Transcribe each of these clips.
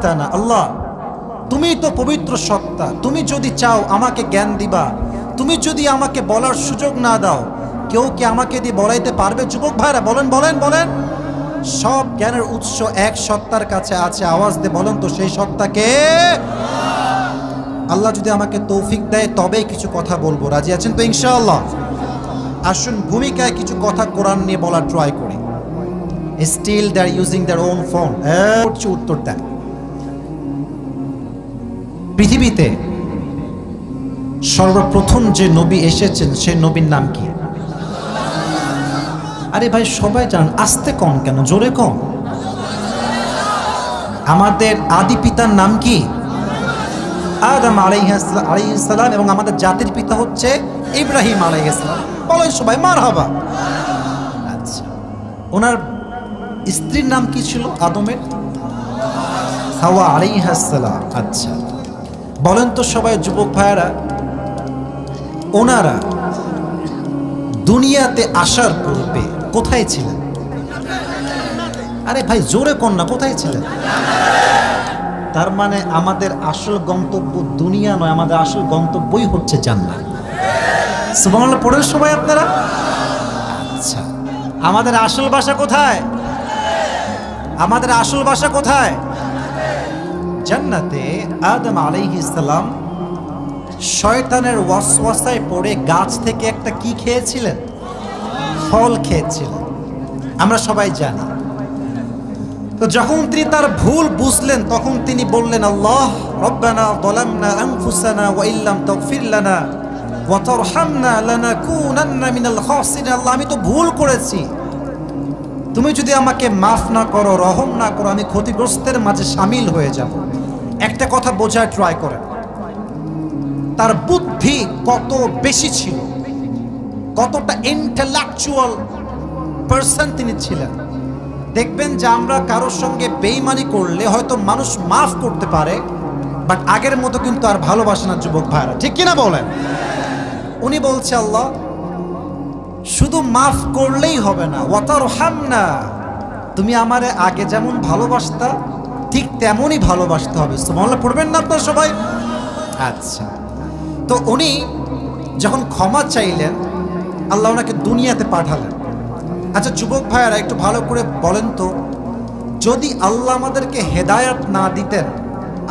আল্লামতানা, আল্লাহ তুমি তো পবিত্র সত্তা, তুমি যদি চাও আমাকে জ্ঞান দিবা, তুমি যদি আমাকে বলার সুযোগ না দাও, কেউ কি আমাকে দিয়ে বলাইতে পারবে? যুবক ভাইরা বলেন বলেন বলেন। সব জ্ঞানের উৎস এক সত্তার কাছে আছে, আওয়াজ দিয়ে বলেন তো সেই সত্তাকে। আল্লাহ যদি আমাকে তৌফিক দেয় তবেই কিছু কথা বলবো, রাজি আছেন তো ইনশাআল্লাহ? আসুন ভূমিকায় কিছু কথা কোরআন নিয়ে বলার ট্রাই করি। Still they are using their own phone. উত্তর দেন। পৃথিবীতে সর্বপ্রথম যে নবী এসেছেন সেই নবীর নাম কি? আরে ভাই সবাই জান, আস্তে কম কেন, জোরে কম। আমাদের আদি পিতার নাম কি? আদম আলাইহিস সালাম। এবং আমাদের জাতির পিতা হচ্ছে ইব্রাহিম আলাইহিস সালাম। বলেন সবাই মারহাবা। আচ্ছা, ওনার স্ত্রীর নাম কি ছিল আদমের? হাওয়া আলাইহিস সালাম। আচ্ছা, বলেন তো সবাই যুবক ভাইয়েরা, ওনারা দুনিয়াতে আসার পূর্বে কোথায় ছিলেন? আরে ভাই জোরে কোন না, কোথায় ছিলেন? তার মানে আমাদের আসল গন্তব্য দুনিয়া নয়, আমাদের আসল গন্তব্যই হচ্ছে জান্নাত। সুবহানাল্লাহ পড়েন সবাই আপনারা। আচ্ছা, আমাদের আসল বাসা কোথায়? আমাদের আসল বাসা কোথায়? জান্নাতে। আদম আলাইহিস সালাম শয়তানের ওয়াসওয়াসায় পড়ে গাছ থেকে একটা কি খেয়েছিলেন? ফল খেয়েছিলেন, আমরা সবাই জানি। তো যখন তিনি তার ভুল বুঝলেন তখন তিনি বললেন, আল্লাহ রব্বানা যালামনা আনফুসানা ওয়া ইল্লাম তাগফির লানা ওয়া তারহামনা লানাকুনান্না মিনাল খাসিরিন। আল্লাহ আমি তো ভুল করেছি, তুমি যদি আমাকে মাফ না করো, রহম না করো, আমি ক্ষতিগ্রস্তের মাঝে শামিল হয়ে যাব। একটা কথা বোঝার ট্রাই করেন, তার বুদ্ধি কত বেশি ছিল, কতটা ইন্টেলেকচুয়াল পারসন তিনি ছিলেন। দেখবেন যে আমরা কারোর সঙ্গে বেঈমানি করলে হয়তো মানুষ মাফ করতে পারে, বাট আগের মতো কিন্তু আর ভালোবাসে না যুবক ভাইরা, ঠিক কিনা বলেন? উনি বলছে আল্লাহ শুধু মাফ করলেই হবে না, ওয়াতারহামনা, তুমি আমারে আগে যেমন ভালোবাসতা ঠিক তেমনই ভালোবাসতে হবে। সুবহানাল্লাহ পড়বেন না আপনারা সবাই? আচ্ছা, তো উনি যখন ক্ষমা চাইলেন আল্লাহ ওনাকে দুনিয়াতে পাঠালেন। আচ্ছা যুবক ভাইয়ারা একটু ভালো করে বলেন তো, যদি আল্লাহ আমাদেরকে হেদায়াত না দিতেন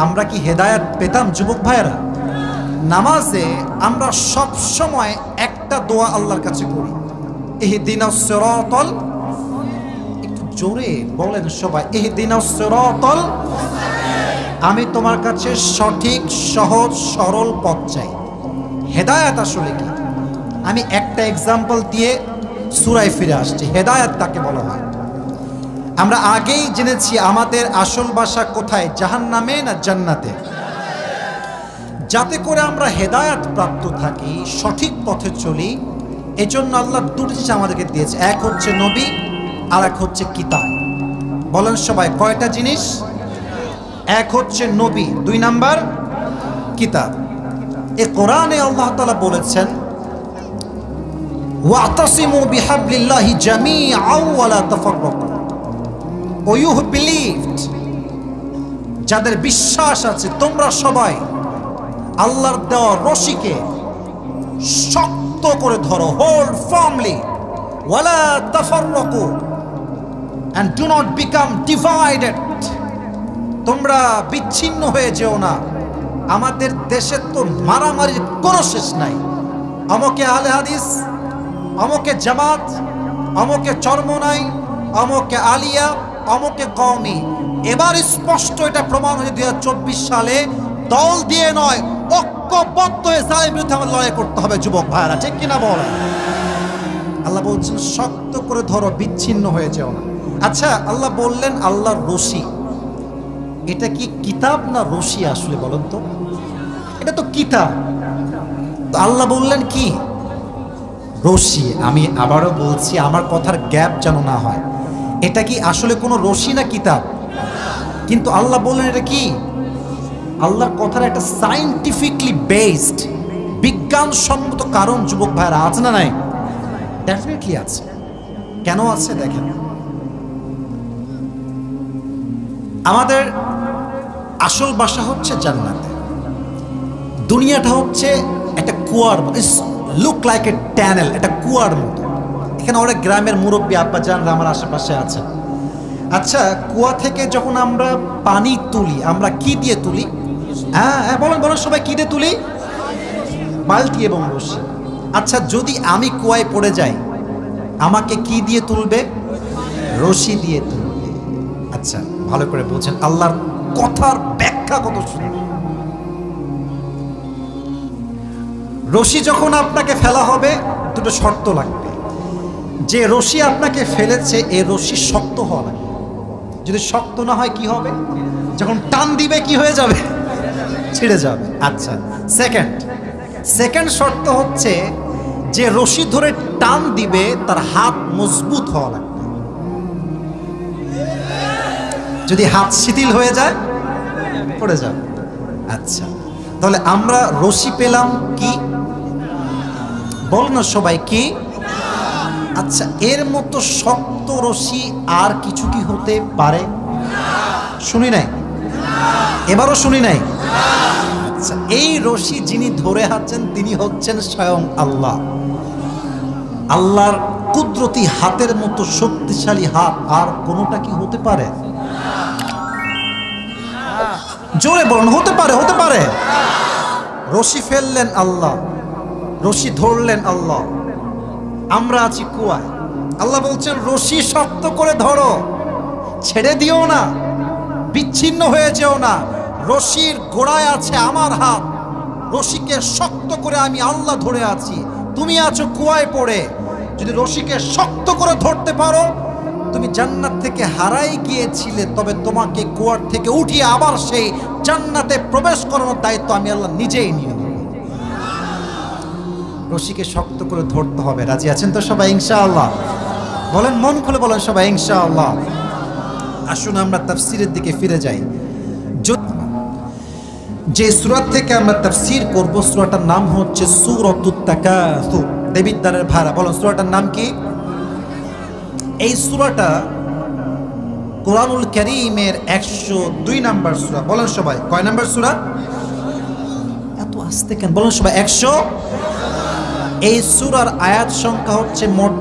আমরা কি হেদায়াত পেতাম? যুবক ভাইয়ারা, নামাজে আমরা সব সময় একটা দোয়া আল্লাহর কাছে করি, ইহদিনাস সিরাতাল, একটু জোরে বলেন সবাই, ইহদিনাস সিরাতাল, আমি তোমার কাছে সঠিক সহজ সরল পথ চাই। হেদায়াত আসলে কি? আমি একটা এক্সাম্পল দিয়ে সূরায় ফিরে আসছি। হেদায়াত কাকে বলা হয়? আমরা আগেই জেনেছি আমাদের আসল বাসা কোথায়, জাহান্নামে না জান্নাতে? যাতে করে আমরা হেদায়াত প্রাপ্ত থাকি, সঠিক পথে চলি, এজন্য আল্লাহ দুটি জিনিস আমাদেরকে দিয়েছে, এক হচ্ছে নবী আর এক হচ্ছে কিতাব। বলেন সবাই কয়টা জিনিস? এক হচ্ছে নবী, দুই নাম্বার কিতাব। এই কোরআনে আল্লাহ তাআলা বলেছেন ওয়াতাসিমু বিহাবলিল্লাহি জামিআন ওয়া লা তাফাররাকু। ও ইউ হু বিলিভড, যাদের বিশ্বাস আছে তোমরা সবাই আল্লাহর দেওয়া রশিকে শক্ত করে ধরো, হোল্ড ফার্মলি, ওয়া লা তাফাররাকু, and do not become divided, তোমরা বিচ্ছিন্ন হয়ে যেও না। আমাদের দেশে তো মারামারির কোনো শেষ নাই, অমকে আহলে হাদিস, অমকে জামাত, অমকে চরমনাই, অমকে আলিয়া, অমকে কওমি। এবার স্পষ্ট এটা প্রমাণ হয়েছে 2024 সালে দল দিয়ে নয়, ঐক্যবদ্ধ হয়ে জালেমের বিরুদ্ধে আমাদের লড়াই করতে হবে যুবক ভাইরা, ঠিক কিনা বলেন? আল্লাহ বলছেন শক্ত করে ধরো, বিচ্ছিন্ন হয়ে যেও না। আচ্ছা আল্লাহ বললেন আল্লাহর রশি, এটা কি কিতাব না রশি আসলে বলেন তো? এটা তো কিতাব, তো আল্লাহ বললেন কি? রশি। আমি আবারও বলছি, আমার কথার গ্যাপ যেন না হয়, এটা কি আসলে কোনো রশি না কিতাব? কিন্তু আল্লাহ বললেন এটা কি? আল্লাহর কথার একটা সায়েন্টিফিকলি বেসড, বিজ্ঞানসম্মত কারণ যুবক ভাইরা আছে না নাই? ডেফিনেটলি আছে। কেন আছে দেখেন, আমাদের আসল বাসা হচ্ছে জান্নাতে। দুনিয়াটা হচ্ছে একটা কুয়ার, লুক লাইক এ ট্যানেল, একটা কুয়ার মতো। এখানে অনেক গ্রামের মুরব্বী আব্বাজানরা আমার আশেপাশে আছেন। আচ্ছা, কুয়া থেকে যখন আমরা পানি তুলি, আমরা কি দিয়ে তুলি? হ্যাঁ বলেন বলেন সবাই, কি দিয়ে তুলি? বালতি এবং রশি। আচ্ছা, যদি আমি কুয়ায় পড়ে যাই, আমাকে কি দিয়ে তুলবে? রশি দিয়ে তুলবে। আচ্ছা, ভালো করে বোঝেন, আল্লাহর কথার ব্যাখ্যা কত সুন্দর। রশি যখন আপনাকে ফেলা হবে, দুটো শর্ত লাগবে। যে রশি আপনাকে ফেলেছে, এই রশি শক্ত হওয়া লাগবে। যদি শক্ত না হয় কি হবে? যখন টান দিবে কি হয়ে যাবে? ছিঁড়ে যাবে। আচ্ছা, সেকেন্ড শর্ত হচ্ছে যে রশি ধরে টান দিবে তার হাত মজবুত হওয়া লাগবে। যদি হাত শিথিল হয়ে যায় পড়ে যাবে। আচ্ছা, তাহলে আমরা রশি পেলাম কি? বল না সবাই, কি? আচ্ছা, এর মতো শক্ত রশি আর কিছু কি হতে পারে? শুনি নাই, এবারও শুনি নাই। আচ্ছা, এই রশি যিনি ধরে আছেন তিনি হচ্ছেন স্বয়ং আল্লাহ। আল্লাহর কুদরতি হাতের মতো শক্তিশালী হাত আর কোনোটা কি হতে পারে? জোরে বলুন, হতে পারে? হতে পারে। রশি ফেললেন আল্লাহ, রশি ধরলেন আল্লাহ। আমরা আছি কুয়ায়, আল্লাহ বলছেন রশি শক্ত করে ধরো, ছেড়ে দিও না, বিচ্ছিন্ন হয়ে যেও না। রশির গোড়ায় আছে আমার হাত, রশিকে শক্ত করে আমি আল্লাহ ধরে আছি। তুমি আছো কুয়ায় পড়ে, যদি রশিকে শক্ত করে ধরতে পারো, তুমি জান্নাত থেকে হারাই গিয়েছিলে, তবে তোমাকে কুয়ার থেকে উঠিয়ে আবার সেই জান্নাতে প্রবেশ করানোর দায়িত্ব আমি আল্লাহ নিজেই নিয়ে নেব। রশিকে শক্ত করে ধরতে হবে। রাজি আছেন তো সবাই ইনশাআল্লাহ? বলেন, মন খুলে বলেন সবাই ইনশাআল্লাহ। আসুন আমরা তাফসীরের দিকে ফিরে যাই। যে সূরা থেকে আমরা তাফসীর করব, সূরাটার নাম হচ্ছে সূরাতুত তাকাসুর। দেবিদ্বারের ভাড়া বলেন, সূরাটার নাম কি? এই সূরাটা কোরআনুল কারীমের 102 নাম্বার সূরা। বলেন সবাই, কয় নাম্বার সূরা? এত আস্তে কেন? বলেন সবাই, 100। এই সূরার আয়াত সংখ্যা হচ্ছে মোট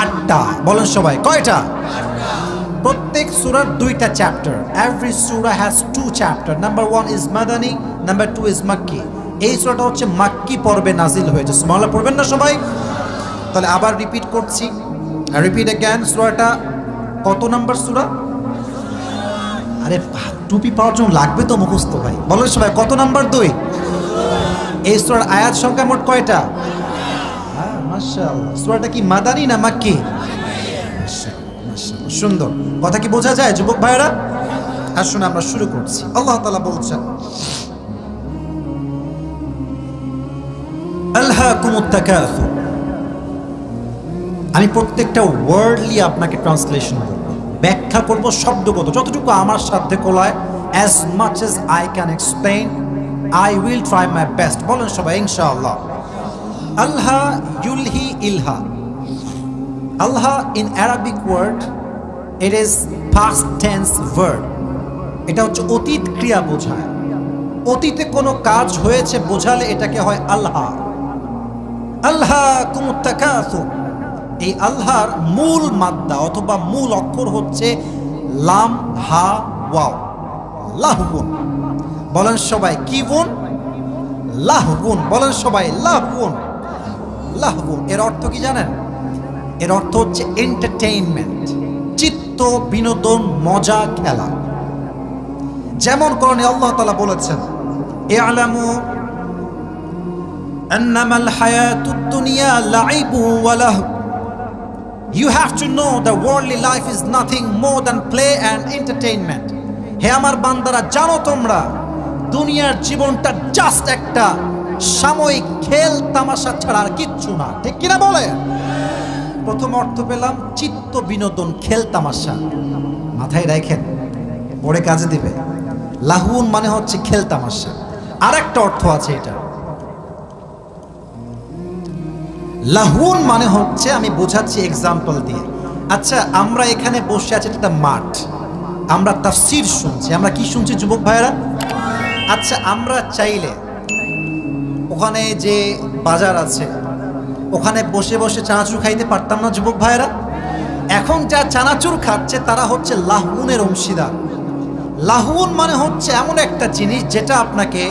8টা। বলেন সবাই, কয়টা? প্রত্যেক সূরার 2টা চ্যাপ্টার। এভরি সূরা হ্যাজ 2 চ্যাপ্টার। নাম্বার 1 ইজ মাদানী, নাম্বার 2 ইজ মাক্কি। এই সূরাটা হচ্ছে মাক্কি পর্বে নাজিল হয়েছে। সুবহানাল্লাহ পড়বেন না সবাই? তাহলে আবার রিপিট করছি, রিপিট अगेन। সূরাটা কত নাম্বার সূরা? আরে টুপি পাওয়ার জন্য লাগবে তো মুখস্থ ভাই। বলেন সবাই, কত নাম্বার? 2। এই সূরার আয়াত সংখ্যা মোট কয়টা? হ্যাঁ, মাশাআল্লাহ। সূরাটা কি মাদানী না মাক্কি? মাশাআল্লাহ, সুন্দর। কথা কি বোঝা যায় যুবক ভাইরা? আসুন আমরা শুরু করছি। আল্লাহ তাআলা বলছেন, আলহাকুমুত তাকাসুর। আমি প্রত্যেকটা ওয়ার্ডলি আপনাকে ট্রান্সলেশন করব, ব্যাখ্যা করব শব্দগত, যতটুকু আমার সাধ্যে কোলায়। as much as I can explain, I will try my best. বলেন সবাই ইনশাআল্লাহ। আল্লাহ ইউলহি ইলহা। আল্লাহ in Arabic word, it is past tense verb. এটা হচ্ছে অতীত ক্রিয়া বোঝায়। অতীতে কোনো কাজ হয়েছে বোঝালে এটাকে হয় আল্লাহ। আলহাকুমুত তাকাসুর। এই আল্লাহর মূল মাদ্দা অথবা মূল অক্ষর হচ্ছে লাম হা ওয়াও, লাহবুন। বলেন সবাই, কি বুন? লাহবুন। বলেন সবাই, লাহবুন। লাহবুন এর অর্থ কি জানেন? এর অর্থ হচ্ছে এন্টারটেইনমেন্ট, চিত্ত বিনোদন, মজা, খেলা। যেমন কোরআনে আল্লাহ তাআলা বলেছেন, ইআলামু আন্নামাল হায়াতুদ দুনিয়া লাইবু ওয়া লাহব। You have to know that worldly life is nothing more than play and entertainment. হে আমার বান্দারা, জানো তোমরা দুনিয়ার জীবনটা জাস্ট একটা সাময়িক খেল তামাশা ছাড়া আর কিচ্ছু না। ঠিক কিনা বলে? প্রথম অর্থ পেলাম চিত্ত বিনোদন, খেল তামাশা। মাথায় রাখেন, পরে কাজে দিবে। লাহুন মানে হচ্ছে খেল তামাশা। আর একটা অর্থ আছে এটা, লাহুন মানে হচ্ছে, আমি বোঝাচ্ছি এক্সাম্পল দিয়ে। আচ্ছা, আমরা এখানে বসে আছি, এটা মাঠ, আমরা তাফসীর শুনছি। আমরা কি শুনছি যুবক ভাইরা? আচ্ছা, আমরা চাইলে ওখানে যে বাজার আছে ওখানে বসে বসে চানাচুর খাইতে পারতাম না যুবক ভাইরা? এখন যা চানাচুর খাচ্ছে তারা হচ্ছে লাহুনের অংশীদার। লাহুন মানে হচ্ছে এমন একটা জিনিস যেটা আপনাকে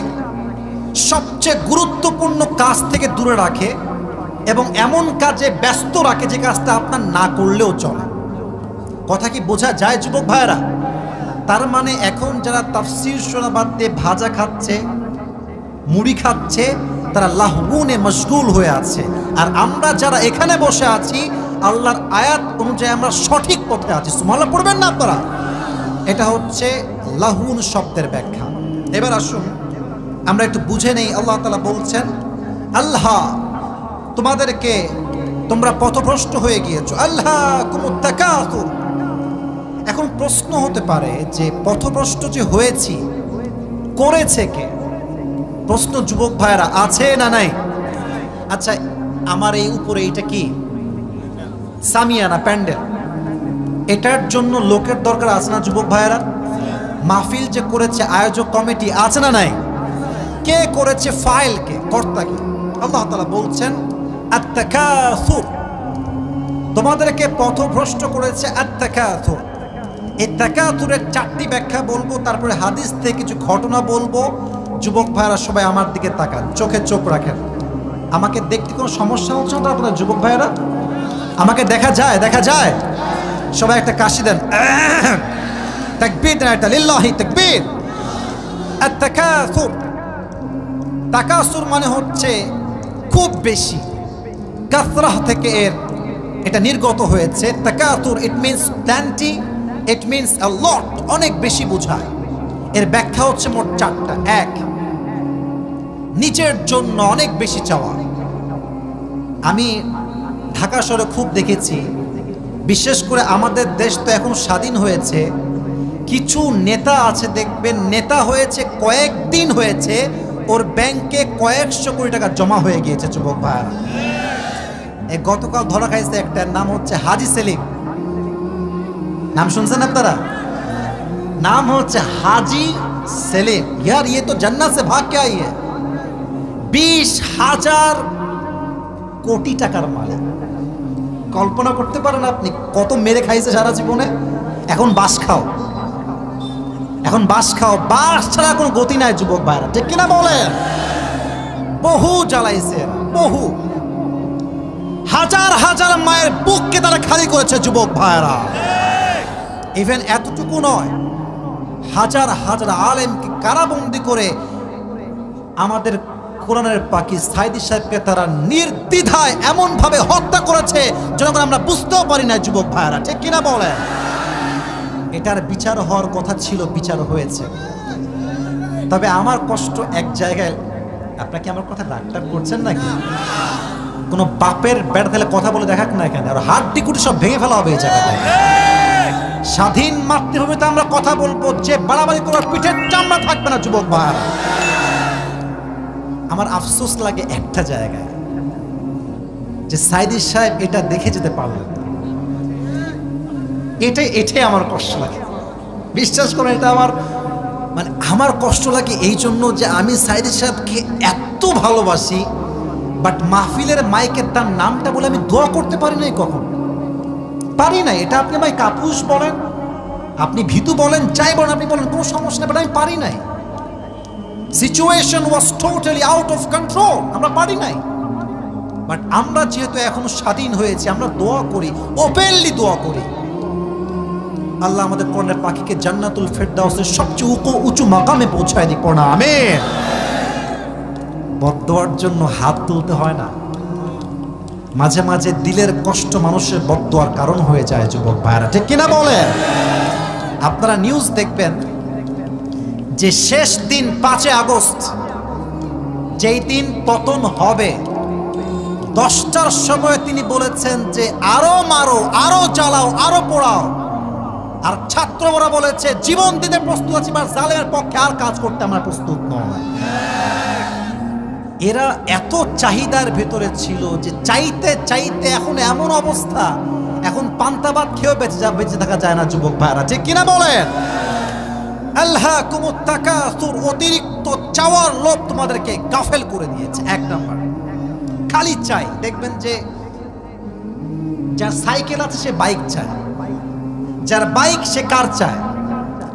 সবচেয়ে গুরুত্বপূর্ণ কাজ থেকে দূরে রাখে এবং এমন কাজে ব্যস্ত রাখে যে কাজটা আপনার না করলেও চলে। কথা কি বোঝা যায় যুবক ভাইরা? তার মানে এখন যারা তাফসীর শোনা বাদ দিয়ে ভাজা খাচ্ছে, মুড়ি খাচ্ছে, তারা লাহুনে মশগুল হয়ে আছে। আর আমরা যারা এখানে বসে আছি আল্লাহর আয়াত অনুযায়ী আমরা সঠিক পথে আছি। সুবহানাল্লাহ পড়বেন না আপনারা? এটা হচ্ছে লাহুন শব্দের ব্যাখ্যা। এবার আসুন আমরা একটু বুঝে নেই। আল্লাহ তাআলা বলছেন, আল্লাহ তোমাদেরকে, তোমরা পথভ্রষ্ট হয়ে গিয়েছো, আল্লাহ কুমুত তাকাসুর। এখন প্রশ্ন হতে পারে যে পথভ্রষ্ট যে হয়েছি করেছে কে? প্রশ্ন যুবক ভাইরা আছে না নাই? আচ্ছা, আমার এই উপরে এটা কি সামিয়ানা, প্যান্ডেল, এটার জন্য লোকের দরকার আছে না যুবক ভাইরা? মাহফিল যে করেছে আয়োজক কমিটি আছে না নাই? কে করেছে? ফাইল কে? কর্তা কে? আল্লাহ তাআলা বলছেন আত-তাকাসুর, তোমাদেরকে পথভ্রষ্ট করেছে আত-তাকাসুর। এই তাকাসুরের চারটি ব্যাখ্যা বলবো, তারপরে হাদিস থেকে কিছু ঘটনা বলবো। যুবক ভাইরা সবাই আমার দিকে তাকান, চোখে চোখ রাখেন। আমাকে দেখতে কোনো সমস্যা হচ্ছে না আপনার যুবক ভাইরা? আমাকে দেখা যায়? দেখা যায়? সবাই একটা কাশি দেন, তাকবীর দেন একটা, লিল্লাহি তাকবীর। আত-তাকাসুর, তাকাসুর মানে হচ্ছে খুব বেশি, কাসরাহ থেকে এটা নির্গত হয়েছে। তাকাসুর it means plenty, it means a lot, অনেক বেশি বোঝায়। এর ব্যাখ্যা হচ্ছে মোট চারটা। এক, নিজের জন্য অনেক বেশি চাওয়া। আমি ঢাকা শহরে খুব দেখেছি, বিশেষ করে আমাদের দেশ তো এখন স্বাধীন হয়েছে, কিছু নেতা আছে দেখবেন, নেতা হয়েছে কয়েকদিন হয়েছে, ওর ব্যাংকে কয়েকশো কোটি টাকা জমা হয়ে গিয়েছে যুবক ভাইরা। এই গতকাল ধরা খাইছে একটার নাম হচ্ছে হাজি সেলিম। নাম শুনছেন আপনারা? नाम হচ্ছে হাজি সেলিম। यार ये तो जन्नत से भाग के आई है। 20,000 কোটি টাকার মালিক। কল্পনা করতে পারেন আপনি কত মেরে খাইছে সারা জীবনে? এখন বাস খাও, এখন বাস খাও, বাস ছাড়া কোনো গতি নাই যুবক ভাইরা, ঠিক কিনা বলেন? বহু জ্বালাইছে, বহু হাজার হাজার মায়ের বুককে তারা খালি করেছে যুবক ভাইরা। ইভেন এতটুকু নয়, হাজার হাজার আলেমকে কারাবন্দি করে আমাদের কোরআনের পাখি সাইদি সাহেবকে তারা নির্দ্বিধায় এমন ভাবে হত্যা করেছে যখন আমরা বুঝতেও পারি না যুবক ভাইরা, ঠিক কিনা বলেন? এটার বিচার হওয়ার কথা ছিল, বিচার হয়েছে। তবে আমার কষ্ট এক জায়গায়, আপনাকে আমার কথা রাগটা করছেন নাকি? কোনো বাপের ব্যাট দিলে কথা বলে দেখাক না কেন, আর হাড্ডি কুটি সব ভেঙে ফেলা হবে এই জায়গাটায়। স্বাধীন মাতৃভূমিতে আমরা কথা বলবো, যে বাড়াবাড়ি করার পিঠের চামড়া থাকবে না যুবক ভাইরা। আমার আফসোস লাগে একটা জায়গায়, যে সাইদি সাহেব এটা দেখে যেতে পারলেন না। এটাই আমার কষ্ট লাগে, বিশ্বাস করেন। এটা আমার মানে আমার কষ্ট লাগে এই জন্য যে আমি সাইদি সাহেবকে এত ভালোবাসি, বাট মাহফিলের মাইকে তার নামটা বলে আমি দোয়া করতে পারি নাই, কখন পারি নাই। এটা আপনি ভাই কাপুস বলেন, আপনি ভীতু বলেন, যাই বলেন, আপনি বলেন, কোনো সমস্যা নেই, বাট আমি পারি নাই। Situation was totally out of control, আমরা পারি নাই। বাট আমরা যেহেতু এখন স্বাধীন হয়েছি, আমরা দোয়া করি, ওপেনলি দোয়া করি, আল্লাহ আমাদের কোরআনের পাখিকে জান্নাতুল ফেরদাউসের সবচেয়ে উঁচু মাকামে পৌঁছায় দিক না, আমিন। বদদোয়ার জন্য হাত তুলতে হয় না, মাঝে মাঝে দিলের কষ্ট মানুষের বদদোয়ার কারণ হয়ে যায় যুবক ভাইরা, ঠিক কিনা বলেন? আপনারা নিউজ দেখবেন যে শেষ দিন 5 আগস্ট, যেই দিন পতন হবে, 10টার সময় তিনি বলেছেন যে আরো মারো, আরো জ্বালাও, আরো পোড়াও। আর ছাত্ররা বলেছে জীবন দিতে প্রস্তুত আছি, বা জালেমের পক্ষে আর কাজ করতে আমরা প্রস্তুত নয়। এরা এত চাহিদার ভেতরে ছিল যে চাইতে চাইতে এখন এমন অবস্থা, এখন পান্তা ভাত খেয়েও বেঁচে থাকা যায় না যুবক ভাইরা, ঠিক কিনা বলেন? আলহাকুমুত তাকাসুর, অতিরিক্ত চাওয়ার লোভ তোমাদেরকে গাফেল করে দিয়েছে। এক নাম্বার, খালি চাই। দেখবেন যে যার সাইকেল আছে সে বাইক চায়, যার বাইক সে কার চায়,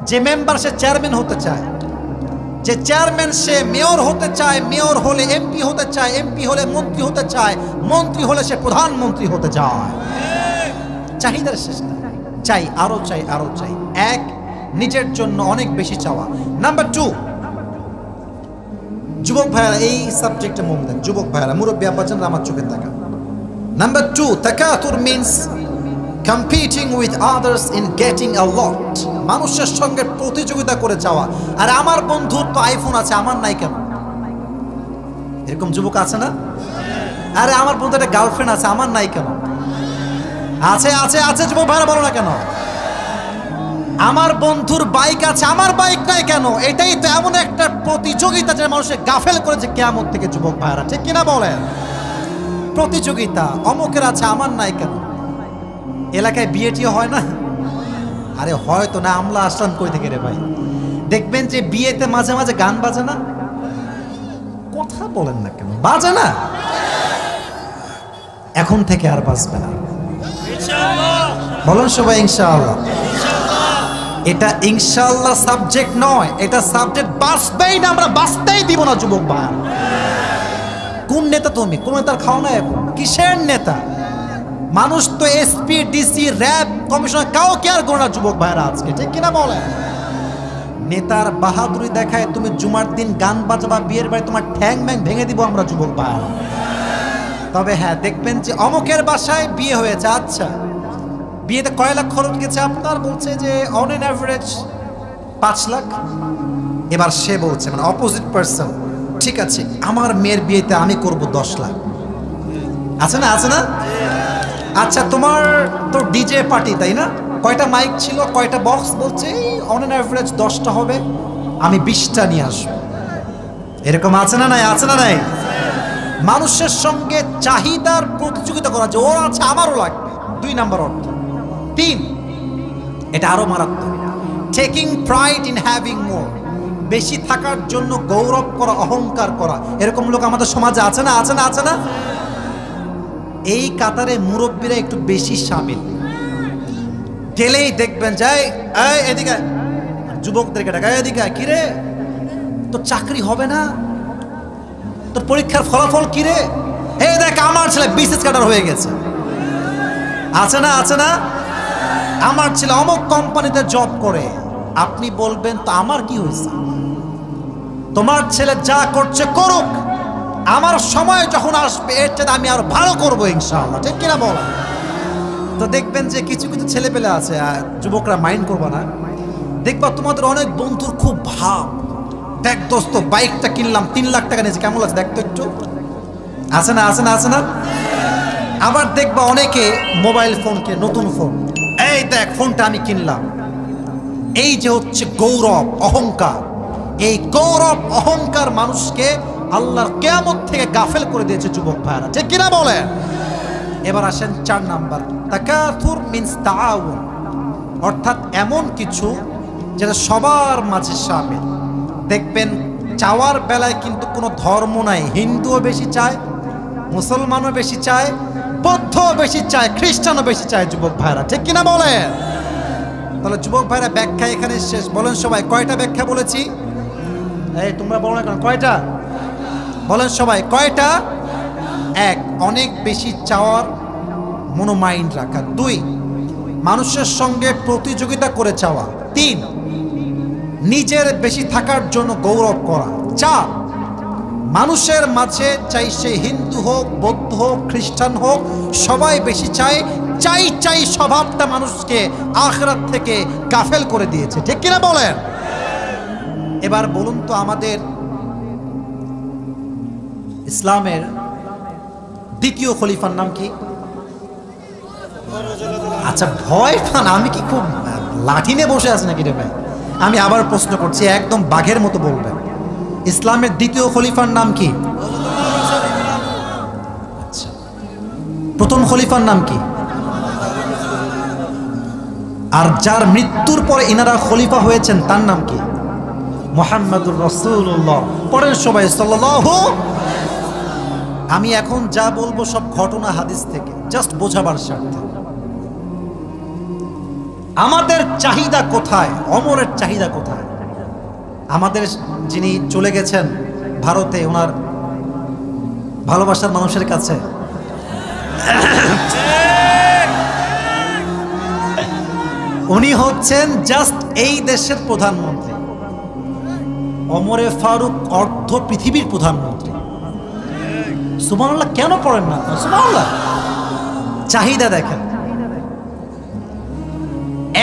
যে মেম্বার সে চেয়ারম্যান হতে চায়, যে চেয়ারম্যান সে মেয়র হতে চায়, মেয়র হলে এমপি হতে চায়, এমপি হলে মন্ত্রী হতে চায়, মন্ত্রী হলে সে প্রধানমন্ত্রী হতে চায়। চাহিদার শেষ নাই, চাই, আরো চাই, আরো চাই। এক, নিজের জন্য অনেক বেশি চাওয়া। নাম্বার টু, যুবক ভাইরা এই সাবজেক্টে মন দেন, যুবক ভাইরা, মুরব্বী আব্বাজান আমার চোখে তাকা। নাম্বার টু, তাকাতুর means competing with others in getting a lot, মানুষের সঙ্গে প্রতিযোগিতা করে যাওয়া। আর আমার বন্ধুর তো আইফোন আছে, আমার নাই কেন? এরকম যুবক আছে না? আরে আমার বন্ধুর একটা গার্লফ্রেন্ড আছে, আমার নাই কেন? আছে আছে আছে, যুবক ভাইরা বলো না কেন? আমার বন্ধুর বাইক আছে, আমার বাইক নাই কেন? এটাই তো এমন একটা প্রতিযোগিতা যে মানুষের গাফেল করেছে কিয়ামত থেকে, যুবক ভাইরা, ঠিক কিনা বলেন? প্রতিযোগিতা, অমুকের আছে আমার নাই কেন? এলাকায় বিয়েটিও হয় না? আরে হয়তো না, আমলা আসলাম কই থেকে রে ভাই? দেখবেন যে বিয়েতে মাঝে মাঝে গান বাজে না? কথা বলেন না কেন? বাজে না? এখন থেকে আর বাজবে না, বলেন সবাই ইনশাআল্লাহ। এটা ইনশাআল্লাহ সাবজেক্ট নয়, এটা সাবজেক্ট বাঁচবেই না, আমরা বাঁচতেই দিব না যুবক ভাই। কোন নেতা তুমি? কোন নেতার খাও না? কিসের নেতা? মানুষ তো এসপি, ডিসি, র্যাব, কমিশনার, কাউকে আর গোনা যুবক ভাইরা আজকে, ঠিক কিনা বলেন? নেতার বাহাদুরি দেখায় তুমি জুমার দিন গান বাজাবা, বিয়ের বাড়ি তোমার ঠ্যাং ম্যাং ভেঙে দিব আমরা যুবক ভাইরা। তবে হ্যাঁ, দেখবেন যে অমুকের বাসায় বিয়ে হয়েছে, আচ্ছা বিয়েতে কয় লাখ খরচ গেছে আপনার? বলছে যে অন এন অ্যাভারেজ 5 লাখ। এবার সে বলছে, মানে অপোজিট পার্সন, ঠিক আছে আমার মেয়ের বিয়েতে আমি করব 10 লাখ। আছে না? আছে না? আচ্ছা তোমার তো ডিজে পার্টি, তাই না? কয়টা মাইক ছিল, কয়টা বক্স? বলছে অন এন অ্যাভারেজ 10টা হবে, আমি 20টা নিয়ে আসবো। এরকম আছে না নাই? আছে না নাই? মানুষের সঙ্গে চাহিদার প্রতিযোগিতা করা, যে ওর আছে আমারও লাগবে। 2 নাম্বার অর্থ। 3, এটা আরো মারাত্মক, টেকিং প্রাইড ইন হ্যাভিং মোর, বেশি থাকার জন্য গৌরব করা, অহংকার করা। এরকম লোক আমাদের সমাজে আছে না? আছে না? আছে না? এই কাতারে মুরব্বীরা একটু বেশি শামিল। গেলেই দেখবেন যায় এদিকে যুবকদেরকে ডাকা, এদিকে কি রে তোর চাকরি হবে না? তোর পরীক্ষার ফলাফল কি রে? হে দেখ আমার ছেলে বিসিএস ক্যাডার হয়ে গেছে। আছে না? আছে না? আমার ছেলে অমুক কোম্পানিতে জব করে। আপনি বলবেন তো আমার কি হয়েছে? তোমার ছেলে যা করছে করুক, আমার সময় যখন আসবে এর চেয়ে আমি আরো ভালো করবো ইনশাআল্লাহ, ঠিক কিনা বলা? তো দেখবেন যে কিছু কিছু ছেলে পেলে আছে, যুবকরা মাইন্ড করবা না, দেখবা তোমাদের অনেক বন্ধুর খুব ভাব, দেখ দোস্ত বাইকটা কিনলাম 3 লাখ টাকা নিয়েছে, কেমন লাগছে দেখতো একটু? আছে না? আছে না? আছে না? আবার দেখবা অনেকে মোবাইল ফোনকে, নতুন ফোন, এই দেখ ফোনটা আমি কিনলাম। এই যে হচ্ছে গৌরব, অহংকার, এই গৌরব অহংকার মানুষকে আল্লাহর কিয়ামত থেকে গাফেল করে দিয়েছে যুবক ভাইরা, ঠিক কিনা বলেন? এবার আসেন 4 নাম্বার, তাকাসুর মিনস তাআউন, অর্থাৎ এমন কিছু যেটা সবার মাঝে শামিল। দেখবেন চাওয়ার বেলায় কিন্তু কোনো ধর্ম নাই, হিন্দুও বেশি চায়, মুসলমানও বেশি চায়, বৌদ্ধও বেশি চায়, খ্রিস্টানও বেশি চায় যুবক ভাইরা, ঠিক কিনা বলেন? তাহলে যুবক ভাইরা ব্যাখ্যা এখানে শেষ। বলেন সবাই কয়টা ব্যাখ্যা বলেছি? এই তোমরা বলো না কেন, কয়টা বলেন সবাই? কয়টা? 1, অনেক বেশি চাওয়ার মনোমাইন্ড রাখা। 2, মানুষের সঙ্গে প্রতিযোগিতা করে চাওয়া। 3, নিজের বেশি থাকার জন্য গৌরব করা। 4, মানুষের মাঝে চাই সে হিন্দু হোক, বৌদ্ধ হোক, খ্রিস্টান হোক, সবাই বেশি চায়, চাই চাই স্বভাবটা মানুষকে আখিরাত থেকে গাফেল করে দিয়েছে, ঠিক কিনা বলেন? এবার বলুন তো আমাদের ইসলামের দ্বিতীয় খলিফার নাম কি? আচ্ছা ভয় পান, আমি কি খুব লাঠি নিয়ে বসে আছি নাকি রে ভাই? আমি আবার প্রশ্ন করছি, একদম বাঘের মতো বলবেন। ইসলামের দ্বিতীয় খলিফার নাম কি? আচ্ছা, প্রথম খলিফার নাম কি? আর যার মৃত্যুর পরে ইনারা খলিফা হয়েছেন তার নাম কি? মুহাম্মাদুর রাসূলুল্লাহ। পড়েন সবাই সাল্লাল্লাহু। আমি এখন যা বলবো সব ঘটনা হাদিস থেকে, জাস্ট বোঝাবার স্বার্থে। আমাদের চাহিদা কোথায়? ওমরের চাহিদা কোথায়? আমাদের যিনি চলে গেছেন ভারতে, ওনার ভালোবাসার মানুষের কাছে, উনি হচ্ছেন জাস্ট এই দেশের প্রধানমন্ত্রী। ওমরে ফারুক অর্ধ পৃথিবীর প্রধানমন্ত্রী। সুবহানাল্লাহ কেন পড়েন না? সুবহানাল্লাহ। চাহিদা দেখেন,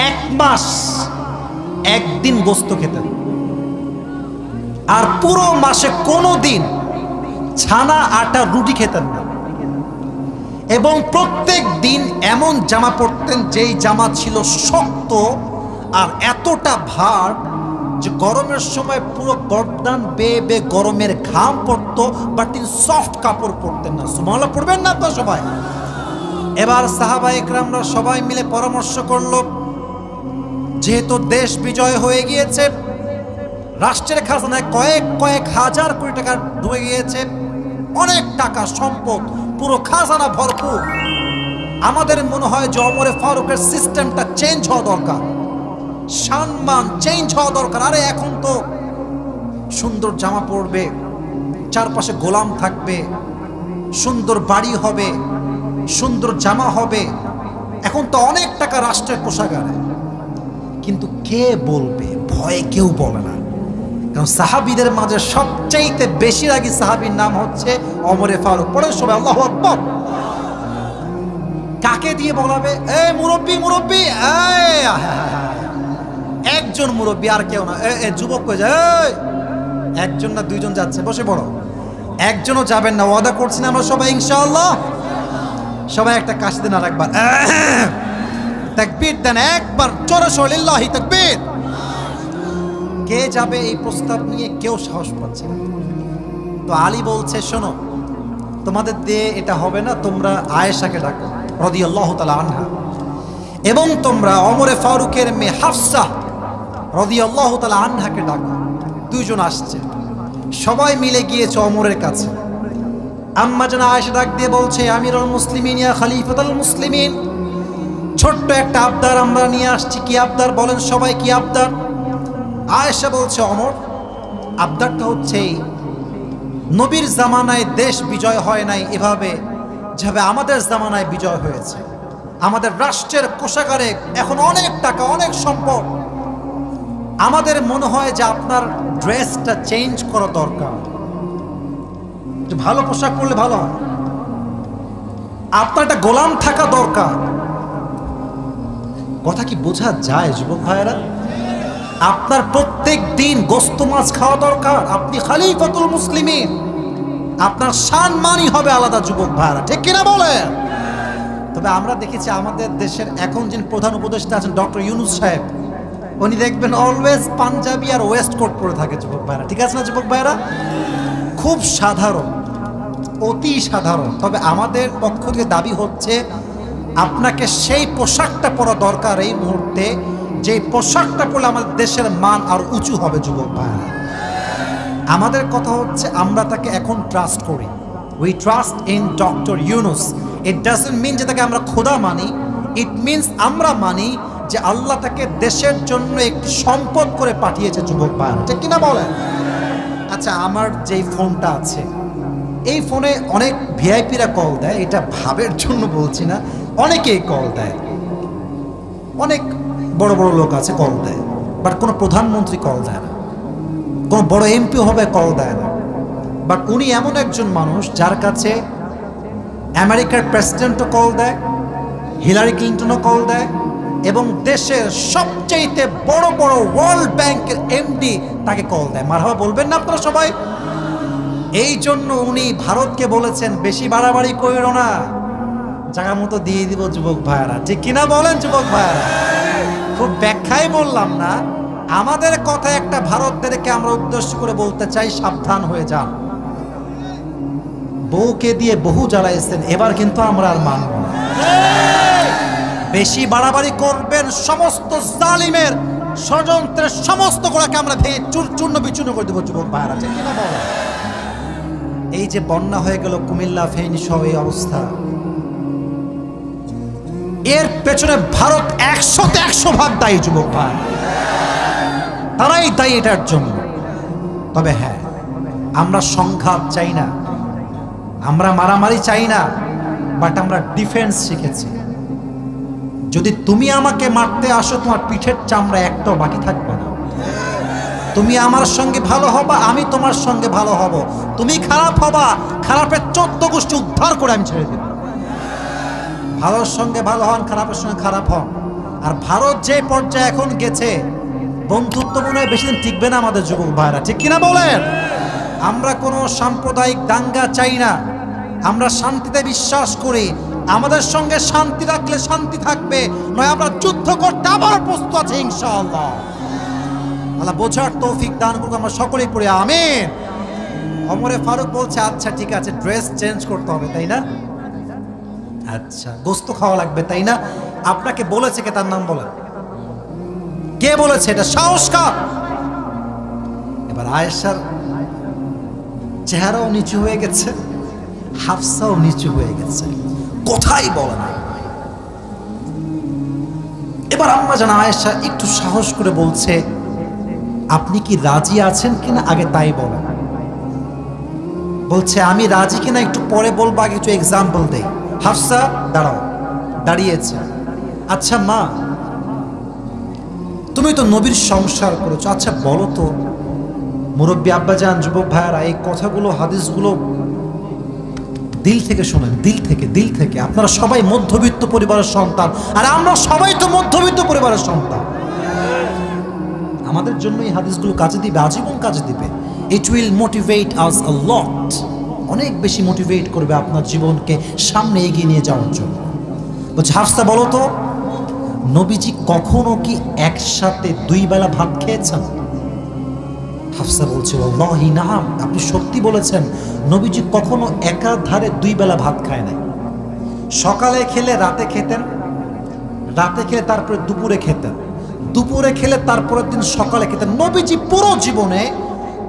এক মাস একদিন গোস্ত খেতেন, আর পুরো মাসে কোনো দিন ছানা আটা রুটি খেতেন না, এবং প্রত্যেক দিন এমন জামা পরতেন যেই জামা ছিল শক্ত আর এতটা ভার যে গরমের সময় পুরো গর্দান বেয়ে বেয়ে গরমের ঘাম পড়তো, বাট তিনি সফট কাপড় পরতেন না। সুবহানাল্লাহ পড়বেন না তো সবাই? এবার সাহাবা ইকরামরা সবাই মিলে পরামর্শ করলো, যেহেতু দেশ বিজয় হয়ে গিয়েছে, রাষ্ট্রের খাজনায় কয়েক কয়েক হাজার কোটি টাকা ঢুকে গিয়েছে, অনেক টাকা সম্পদ, পুরো খাজানা ভরপুর। আমাদের মনে হয় যে ওমরে ফারুকের সিস্টেমটা চেঞ্জ হওয়া দরকার, সম্মান চেঞ্জ হওয়া দরকার। আরে এখন তো সুন্দর জামা পরবে, চারপাশে গোলাম থাকবে, সুন্দর বাড়ি হবে, সুন্দর জামা হবে, এখন তো অনেক টাকা রাষ্ট্রের কোষাগারে। কিন্তু কে বলবে? ভয়ে কেউ বলে না, কারণ সাহাবীদের মাঝে সবচাইতে বেশি রাগী সাহাবীর নাম হচ্ছে ওমরে ফারুক। পড়ে সবাই আল্লাহু আকবার। কাকে দিয়ে বলাবে? এই মুরব্বী মুরব্বী, একজন মুরব্বী আর কেউ না। যুবক কই যায়? একজন না দুইজন যাচ্ছে, বসে পড়ো। একজনও যাবেন না, ওয়াদা করছি না আমরা সবাই ইনশাআল্লাহ। সবাই একটা কাশি দেন আর একবার তাকবীর দেন, একবার জোরে সরে লিল্লাহি তাকবীর। কে যাবে এই প্রস্তাব নিয়ে? কেউ সাহস পাচ্ছে না। তো আলী বলছে, শোনো, তোমাদের দিয়ে এটা হবে না, তোমরা আয়েশাকে ডাকো রাদিয়াল্লাহু তাআলা আনহা, এবং তোমরা ওমরে ফারুকের মেয়ে হাফসা রাদিয়াল্লাহু তাআলা আনহাকে ডাকো। দুইজন আসছে, সবাই মিলে গিয়েছে ওমরের কাছে। আম্মা জান আয়েশা ডাক দিয়ে বলছে, আমিরুল মুসলিমিন ইয়া খলিফাতুল মুসলিমিন, ছোট্ট একটা আবদার আমরা নিয়ে আসছি। কি আবদার বলেন সবাই, কি আবদার? আয়েশা বলছে, ওমর, আবদারটা হচ্ছে নবীর জামানায় দেশ বিজয় হয় নাই এভাবে যেভাবে আমাদের জামানায় বিজয় হয়েছে। আমাদের রাষ্ট্রের কোষাগারে এখন অনেক টাকা, অনেক সম্পদ। আমাদের মনে হয় যে আপনার ড্রেসটা চেঞ্জ করা দরকার, একটু ভালো পোশাক পরলে ভালো হয়, আপনার একটা গোলাম থাকা দরকার। কথা কি বোঝা যায় যুবক ভাইয়েরা? আপনার প্রত্যেক দিন গোস্ত মাছ খাওয়া দরকার, আপনি খলিফাতুল মুসলিমিন, আপনার সম্মানই হবে আলাদা যুবক ভাইয়েরা, ঠিক কিনা বলেন? তবে আমরা দেখেছি আমাদের দেশের এখন যিনি প্রধান উপদেষ্টা আছেন ডক্টর ইউনূস সাহেব, উনি দেখবেন অলওয়েজ পাঞ্জাবি আর ওয়েস্ট কোট পরে থাকে যুবক ভাইয়েরা, ঠিক আছে না যুবক ভাইয়েরা? খুব সাধারণ, অতি সাধারণ। তবে আমাদের পক্ষ থেকে দাবি হচ্ছে আপনাকে সেই পোশাকটা পরা দরকার এই মুহূর্তে, যে পোশাকটা পরলে আমাদের দেশের মান আর উঁচু হবে যুবক ভাইয়েরা। আমাদের কথা হচ্ছে আমরা তাকে এখন ট্রাস্ট করি, we trust in doctor Yunus. It doesn't mean যে তাকে আমরা খোদা মানি, ইট মিনস আমরা মানি যে আল্লাহ তাকে দেশের জন্য একটি সম্পদ করে পাঠিয়েছে যুবক ভাইয়েরা, ঠিক কিনা বলেন? আচ্ছা, আমার যেই ফোনটা আছে, এই ফোনে অনেক ভিআইপিরা কল দেয়, এটা ভাবের জন্য বলছি না, অনেকেই কল দেয়, অনেক বড় বড় লোক আছে কল দেয়, বাট কোনো প্রধানমন্ত্রী কল দেয় না, কোনো বড় এমপি হবে কল দেয় না। বাট উনি এমন একজন মানুষ যার কাছে আমেরিকার প্রেসিডেন্টও কল দেয়, হিলারি ক্লিন্টনও কল দেয়, এবং দেশের সবচেয়ে বড় বড় ওয়ার্ল্ড ব্যাংকের এমডি তাকে কল দেয়। মারহাবা বলবেন না আপনারা সবাই? এই জন্য উনি ভারতকে বলেছেন, বেশি বাড়াবাড়ি কইরো না, জায়গা মতো দিয়ে দিব যুবক ভাইয়েরা, ঠিক কিনা বলেন যুবক ভাইয়েরা? খুব ব্যাখ্যায় বললাম না, আমাদের কথা একটা ভারতদেরকে আমরা উদ্দেশ্য করে বলতে চাই, সাবধান হয়ে যান। বউকে দিয়ে বহু জ্বালাইছেন, এবার কিন্তু আমরা আর মানব না। বেশি বাড়াবাড়ি করবেন সমস্ত জালিমের ষড়যন্ত্রের সমস্ত গোড়াকে আমরা ভেঙে চূর্ণ বিচূর্ণ করে দেবো যুবক ভাইরা, ঠিক কিনা বলো? এই যে বন্যা হয়ে গেল কুমিল্লা ফেনী সহ এই অবস্থা, এর পেছনে ভারত 100তে 100 ভাগ দায়ী যুবক ভাই, তারাই দায়ী এটার জন্য। তবে হ্যাঁ, আমরা সংঘাত চাই না, আমরা মারামারি চাই না, বাট আমরা ডিফেন্স শিখেছি। যদি তুমি আমাকে মারতে আসো, তোমার পিঠের চামড়া একটাও বাকি থাকবে না। তুমি আমার সঙ্গে ভালো হবা, আমি তোমার সঙ্গে ভালো হব। তুমি খারাপ হবা, খারাপের 14 গোষ্ঠী উদ্ধার করে আমি ছেড়ে দেব। ভালোর সঙ্গে ভালো হন, খারাপের সঙ্গে খারাপ হন। আর ভারত যে পর্যায়ে এখন গেছে, বন্ধুত্ব মনে হয় বেশি দিন টিকবে না আমাদের যুবক ভাইরা, ঠিক কিনা বলেন? আমরা কোনো সাম্প্রদায়িক দাঙ্গা চাই না, আমরা শান্তিতে বিশ্বাস করি। আমাদের সঙ্গে শান্তি রাখলে শান্তি থাকবে, নয় আমরা যুদ্ধ করতে আবার প্রস্তুত আছি ইনশাআল্লাহ। আল্লাহ বোঝার তৌফিক দান করুক, আমরা সকলেই পড়ি আমিন। ওমরে ফারুক বলছে, আচ্ছা ঠিক আছে, ড্রেস চেঞ্জ করতে হবে তাই না? আচ্ছা, গোস্ত খাওয়া লাগবে তাই না? আপনাকে বলেছে কে? তার নাম বলেন। কে বলেছে? এটা সাহস কার? এবার আয়েশার চেহারাও নিচু হয়ে গেছে, হাফসাও নিচু হয়ে গেছে, কথাই বলে না। এবার আম্মা জান আয়েশা একটু সাহস করে বলছে, আপনি কি রাজি আছেন কিনা আগে তাই বলেন। বলছে আমি রাজি কিনা একটু পরে বলবো, আগে একটু এক্সাম্পল দেই। হাফসা দাঁড়াও, দাঁড়িয়েছে। আচ্ছা মা, তুমি তো নবীর সংসার করেছো, আচ্ছা বলো তো মুরব্বী আব্বাজান, যুবক ভাইয়ারা, এই কথাগুলো হাদিসগুলো দিল থেকে শোনেন, দিল থেকে, দিল থেকে। আপনারা সবাই মধ্যবিত্ত পরিবারের সন্তান, আর আমরা সবাই তো মধ্যবিত্ত পরিবারের সন্তান। আমাদের জন্য এই হাদিসগুলো কাজে দিবে, আজীবন কাজে দিবে। It will motivate us a lot, অনেক বেশি মোটিভেট করবে আপনার জীবনকে সামনে এগিয়ে নিয়ে যাওয়ার জন্য। বলছে হাফসা বলো তো, নবীজি কখনো কি একসাথে 2 বেলা ভাত খেয়েছেন? হাফসা বলছে ওয়াল্লাহি নাম, আপনি সত্যি বলেছেন, নবীজি কখনো একাধারে 2 বেলা ভাত খায় নাই। সকালে খেলে রাতে খেতেন, রাতে খেলে তারপরে দুপুরে খেতেন, দুপুরে খেলে তারপরের দিন সকালে খেতেন। নবীজি পুরো জীবনে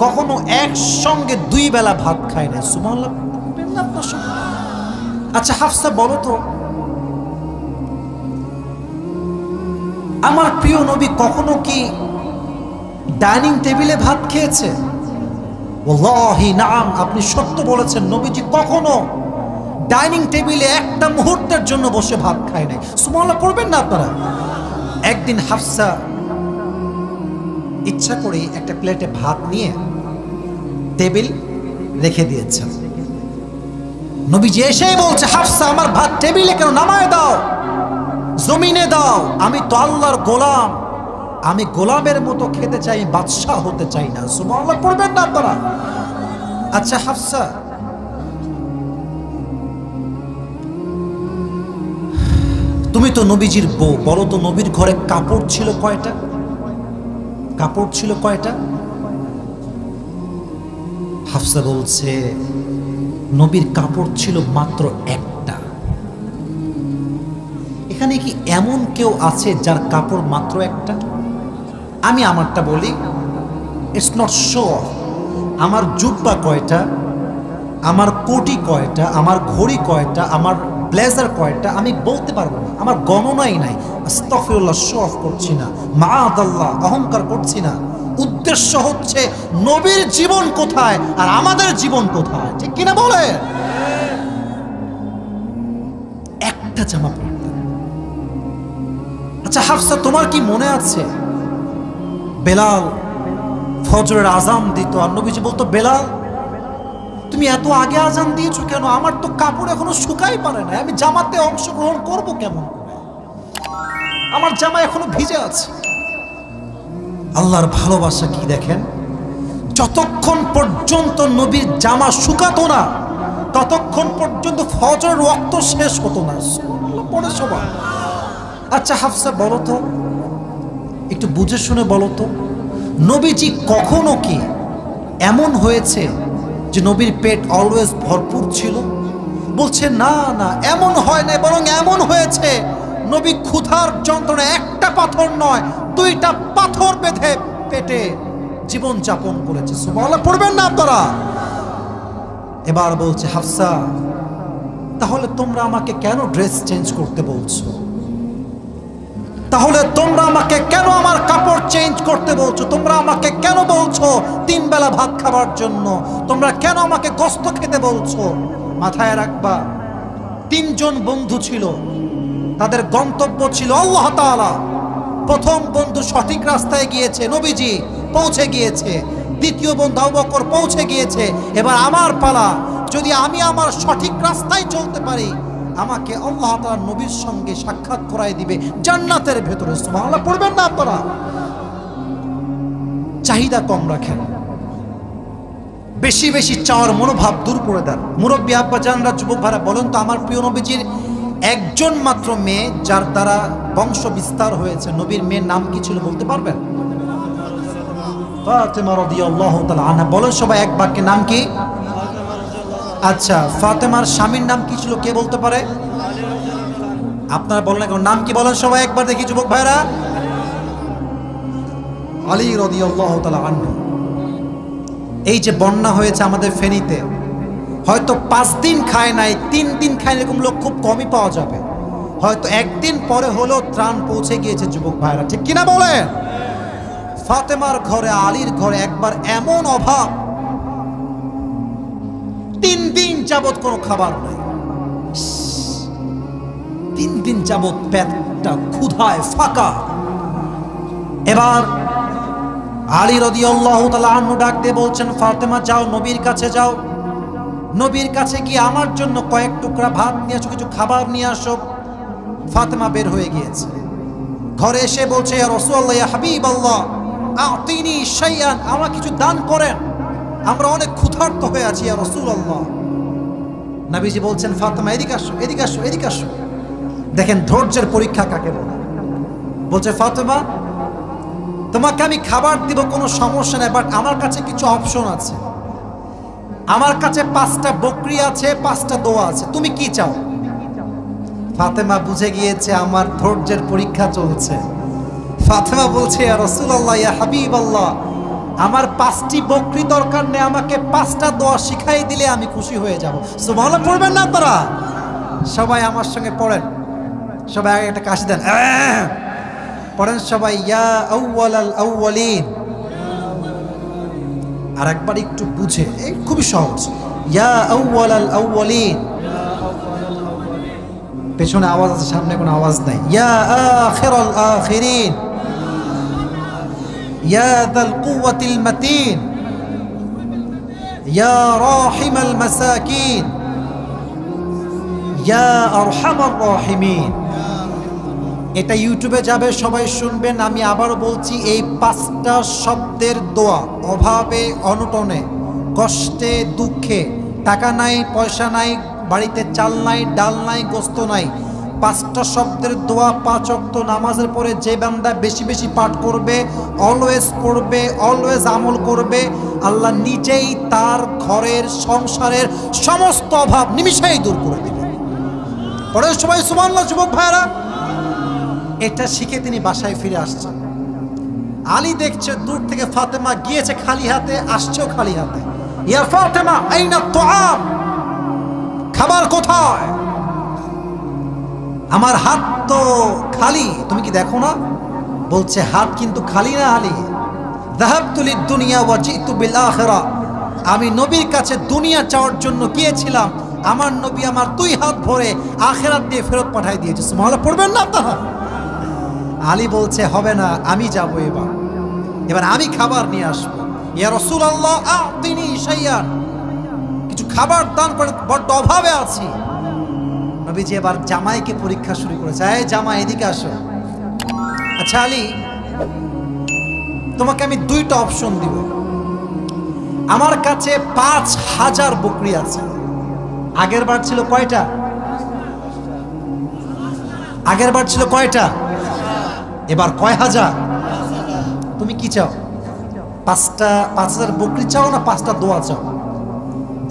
কখনো একসঙ্গে 2 বেলা ভাত খায় নাই। সুবহানাল্লাহ। আচ্ছা হাফসা বলো তো, আমার প্রিয় নবী কখনো কি ডাইনিং টেবিলে ভাত খেয়েছে? ওয়াল্লাহি নাম, আপনি সত্য বলেছেন, নবীজি কখনো ডাইনিং টেবিলে একটা মুহূর্তের জন্য বসে ভাত খায় নাই। সুবহানাল্লাহ পড়বেন না আপনারা? একদিন হাফসা ইচ্ছা করে একটা প্লেটে ভাত নিয়ে টেবিল রেখে দিয়েছেন। নবীজি এসেই বলছে, হাফসা আমার ভাত টেবিলে কেন? নামায় দাও, জমিনে দাও, আমি তো আল্লাহর গোলাম, আমি গোলামের মতো খেতে চাই, বাদশাহ হতে চাই না। সুবহানাল্লাহ পড়বেন না আপনারা? আচ্ছা হাফসা, তুমি তো নবীজির বউ, বলো তো নবীর ঘরে কাপড় ছিল কয়টা? কাপড় ছিল কয়টা? হাফসা বলছে নবীর কাপড় ছিল মাত্র একটা। এখানে কি এমন কেউ আছে যার কাপড় মাত্র একটা? আমি আমারটা বলি, ইটস নট শো অফ। আমার জুব্বা কয়টা, আমার কোটি কয়টা, আমার ঘড়ি কয়টা, আমার ব্লেজার কয়টা আমি বলতে পারবো না, আমার গণনাই নাই। আস্তাগফিরুল্লাহ, শো অফ করছি না, মাআদাল্লাহ, অহংকার করছি না। উদ্দেশ্য হচ্ছে নবীর জীবন কোথায় আর আমাদের জীবন কোথায়, ঠিক কিনা বলে? একটা জামা পরতেন। আচ্ছা হাফসা, তোমার কি মনে আছে বেলাল ফজরের আজান দিত আর নবীজি বলতো, বেলাল তুমি এত আগে আজান দিয়েছো কেন? আমার তো কাপড় এখনো শুকাই পারে না, আমি জামাতে অংশগ্রহণ করবো কেমন করে? আমার জামা এখনো ভিজে আছে। আল্লাহর ভালোবাসা কি দেখেন, যতক্ষণ পর্যন্ত নবীর জামা শুকাতো না ততক্ষণ পর্যন্ত ফজরের ওয়াক্ত শেষ হতো না। পড়ে সবাই। আচ্ছা হাফসা বলো তো, একটু বুঝে শুনে বলো তো, নবীজি কখনো কি এমন হয়েছে যে নবীর পেট অলওয়েজ ভরপুর ছিল? বলছে না না, এমন হয় না, বরং এমন হয়েছে নবী ক্ষুধার যন্ত্রণা একটা পাথর নয়, দুইটা পাথর বেঁধে পেটে জীবন যাপন করেছে। সুবহানাল্লাহ পড়বেন না আপনারা? এবার বলছে হাফসা, তাহলে তোমরা আমাকে কেন ড্রেস চেঞ্জ করতে বলছো? তাহলে তোমরা আমাকে কেন আমার কাপড় চেঞ্জ করতে বলছো? তোমরা আমাকে কেন বলছো 3 বেলা ভাত খাবার জন্য? তোমরা কেন আমাকে গোশত খেতে বলছো? মাথায় রাখবা, 3 জন বন্ধু ছিল, তাদের গন্তব্য ছিল আল্লাহ তাআলা। প্রথম বন্ধু সঠিক রাস্তায় গিয়েছে, নবীজি পৌঁছে গিয়েছে। দ্বিতীয় বন্ধু আবু বকর পৌঁছে গিয়েছে। এবার আমার পালা। যদি আমি আমার সঠিক রাস্তায় চলতে পারি, আমাকে আল্লাহ তাআলা নবীর সঙ্গে সাক্ষাৎ করায় দিবে জান্নাতের ভেতরে। সুবহানাল্লাহ পড়বেন না আপনারা? চাহিদা কম রাখেন, বেশি বেশি চাওয়ার মনোভাব দূর করে দেন। মুরব্বী আব্বা জানরা, যুবক ভাইরা, বলেন তো আমার প্রিয় নবীজির একজন মাত্র মেয়ে যার দ্বারা বংশ বিস্তার হয়েছে, নবীর মেয়ের নাম কি ছিল বলতে পারবেন? ফাতেমা রাদিয়াল্লাহু তাআলা আনহা। বলেন সবাই এক বাক্যে, নাম কি? আচ্ছা, ফাতেমার স্বামীর নাম কি ছিল কে বলতে পারে? আপনারা বলেন এখন নাম কি বলেন সবাই একবার দেখি যুবক ভাইরা। আলী রাদিয়াল্লাহু তাআলা আনহু। এই যে বন্যা হয়েছে আমাদের ফেনীতে, হয়তো 5 দিন খায় নাই, 3 দিন খায়, এরকম লোক খুব কমই পাওয়া যাবে। হয়তো 1 দিন পরে হলেও ত্রাণ পৌঁছে গিয়েছে যুবক ভাইরা, ঠিক কিনা বলেন? ফাতেমার ঘরে, আলীর ঘরে একবার এমন অভাব, 3 দিন যাবত কোনো খাবার নাই। 3 দিন যাবত পেটটা ক্ষুধায় ফাঁকা। এবার আলী রাদিয়াল্লাহু তাআলা আনহু ডাক দিয়ে বলছেন, ফাতেমা যাও, নবীর কাছে যাও, নবীর কাছে গিয়ে আমার জন্য কয়েক টুকরা ভাত নিয়ে আসো, কিছু খাবার নিয়ে আসো। ফাতেমা বের হয়ে গিয়েছে। ঘরে এসে বলছে, ইয়া রাসূলুল্লাহ, ইয়া হাবিবাল্লাহ, আতিনি শাইআন, আমাকে কিছু দান করেন, আমরা অনেক ক্ষুধার্ত হয়ে আছি ইয়া রাসূলুল্লাহ। নবীজি বলছেন, ফাতেমা এদিকে আসো, এদিকে আসো, এদিকে আসো। দেখেন ধৈর্যের পরীক্ষা কাকে বলে। বলছে, ফাতেমা তোমাকে আমি খাবার দিব, কোনো সমস্যা নেই, বাট আমার কাছে কিছু অপশন আছে। আমার কাছে 5টা বকরি আছে, 5টা দোয়া আছে, তুমি কি চাও? ফাতেমা বুঝে গিয়েছে আমার ধৈর্যের পরীক্ষা চলছে। ফাতেমা বলছে, ইয়া রাসূলুল্লাহ, ইয়া হাবিবাল্লাহ, আমার 5টি বকরি দরকার নেই, আমাকে 5টা দোয়া শিখাই দিলে আমি খুশি হয়ে যাব। সুবহানাল্লাহ পড়বেন না আপনারা? সবাই আমার সঙ্গে পড়েন, সবাই আগে একটা কাশি দেন, পড়েন সবাই, ইয়া আউয়ালাল আউয়ালিন। আর একবার একটু বুঝে, খুবই সহজ, ইয়া আউয়ালাল আউয়ালিন। পেছনে আওয়াজ আছে, সামনে কোনো আওয়াজ নাই। ইয়া আখিরাল আখিরিন, ইয়া যাল কুওয়াতিল মাতিন, ইয়া রাহিমাল মাসাকিন, ইয়া আরহামার রাহিমিন। এটা ইউটিউবে যাবে, সবাই শুনবেন। আমি আবারও বলছি, এই 5টা শব্দের দোয়া অভাবে অনটনে, কষ্টে দুঃখে, টাকা নাই পয়সা নাই, বাড়িতে চাল নাই ডাল নাই গোস্ত নাই, 5টা শব্দের দোয়া 5 ওয়াক্ত নামাজের পরে যে বান্দা বেশি বেশি পাঠ করবে, অলওয়েজ পড়বে, অলওয়েজ আমল করবে, আল্লাহ নিজেই তার ঘরের সংসারের সমস্ত অভাব নিমিষেই দূর করে দেবে। পরে সবাই সুবহানাল্লাহ যুবক ভাইরা। এটা শিখে তিনি বাসায় ফিরে আসছেন। আলী দেখছে দূর থেকে ফাতেমা গিয়েছে খালি হাতে, আসছেও খালি হাতে। ইয়া ফাতেমা আইনা তুআম, খাবার কোথায়? আমার হাত তো খালি, তুমি কি দেখো না? বলছে, হাত কিন্তু খালি না আলী। যাহাবতু লিদ দুনিয়া ওয়া জিতু বিল আখিরা, আমি নবীর কাছে দুনিয়া চাওয়ার জন্য গিয়েছিলাম, আমার নবী আমার 2 হাত ভরে আখিরাত দিয়ে ফেরত পাঠিয়ে দিয়েছে। সুবহানাল্লাহ পড়বেন না আপনারা? আলী বলছে, হবে না, আমি যাব, এবার আমি খাবার নিয়ে আসবো। ইয়া রাসূলুল্লাহ আতিনি শাইআন, কিছু খাবার দান করে, বড্ড অভাবে আছি। নবীজি এবার জামাইকে পরীক্ষা শুরু করেছে, এই জামাই এদিকে আসো। আচ্ছা আলী, তোমাকে আমি 2টা অপশন দিব। আমার কাছে 5000 বকরি আছে। আগের বার ছিল কয়টা? আগের বার ছিল কয়টা? এবার কয় হাজার? তুমি কি চাও? 5000 বকরি চাও না 5টা দোয়া চাও?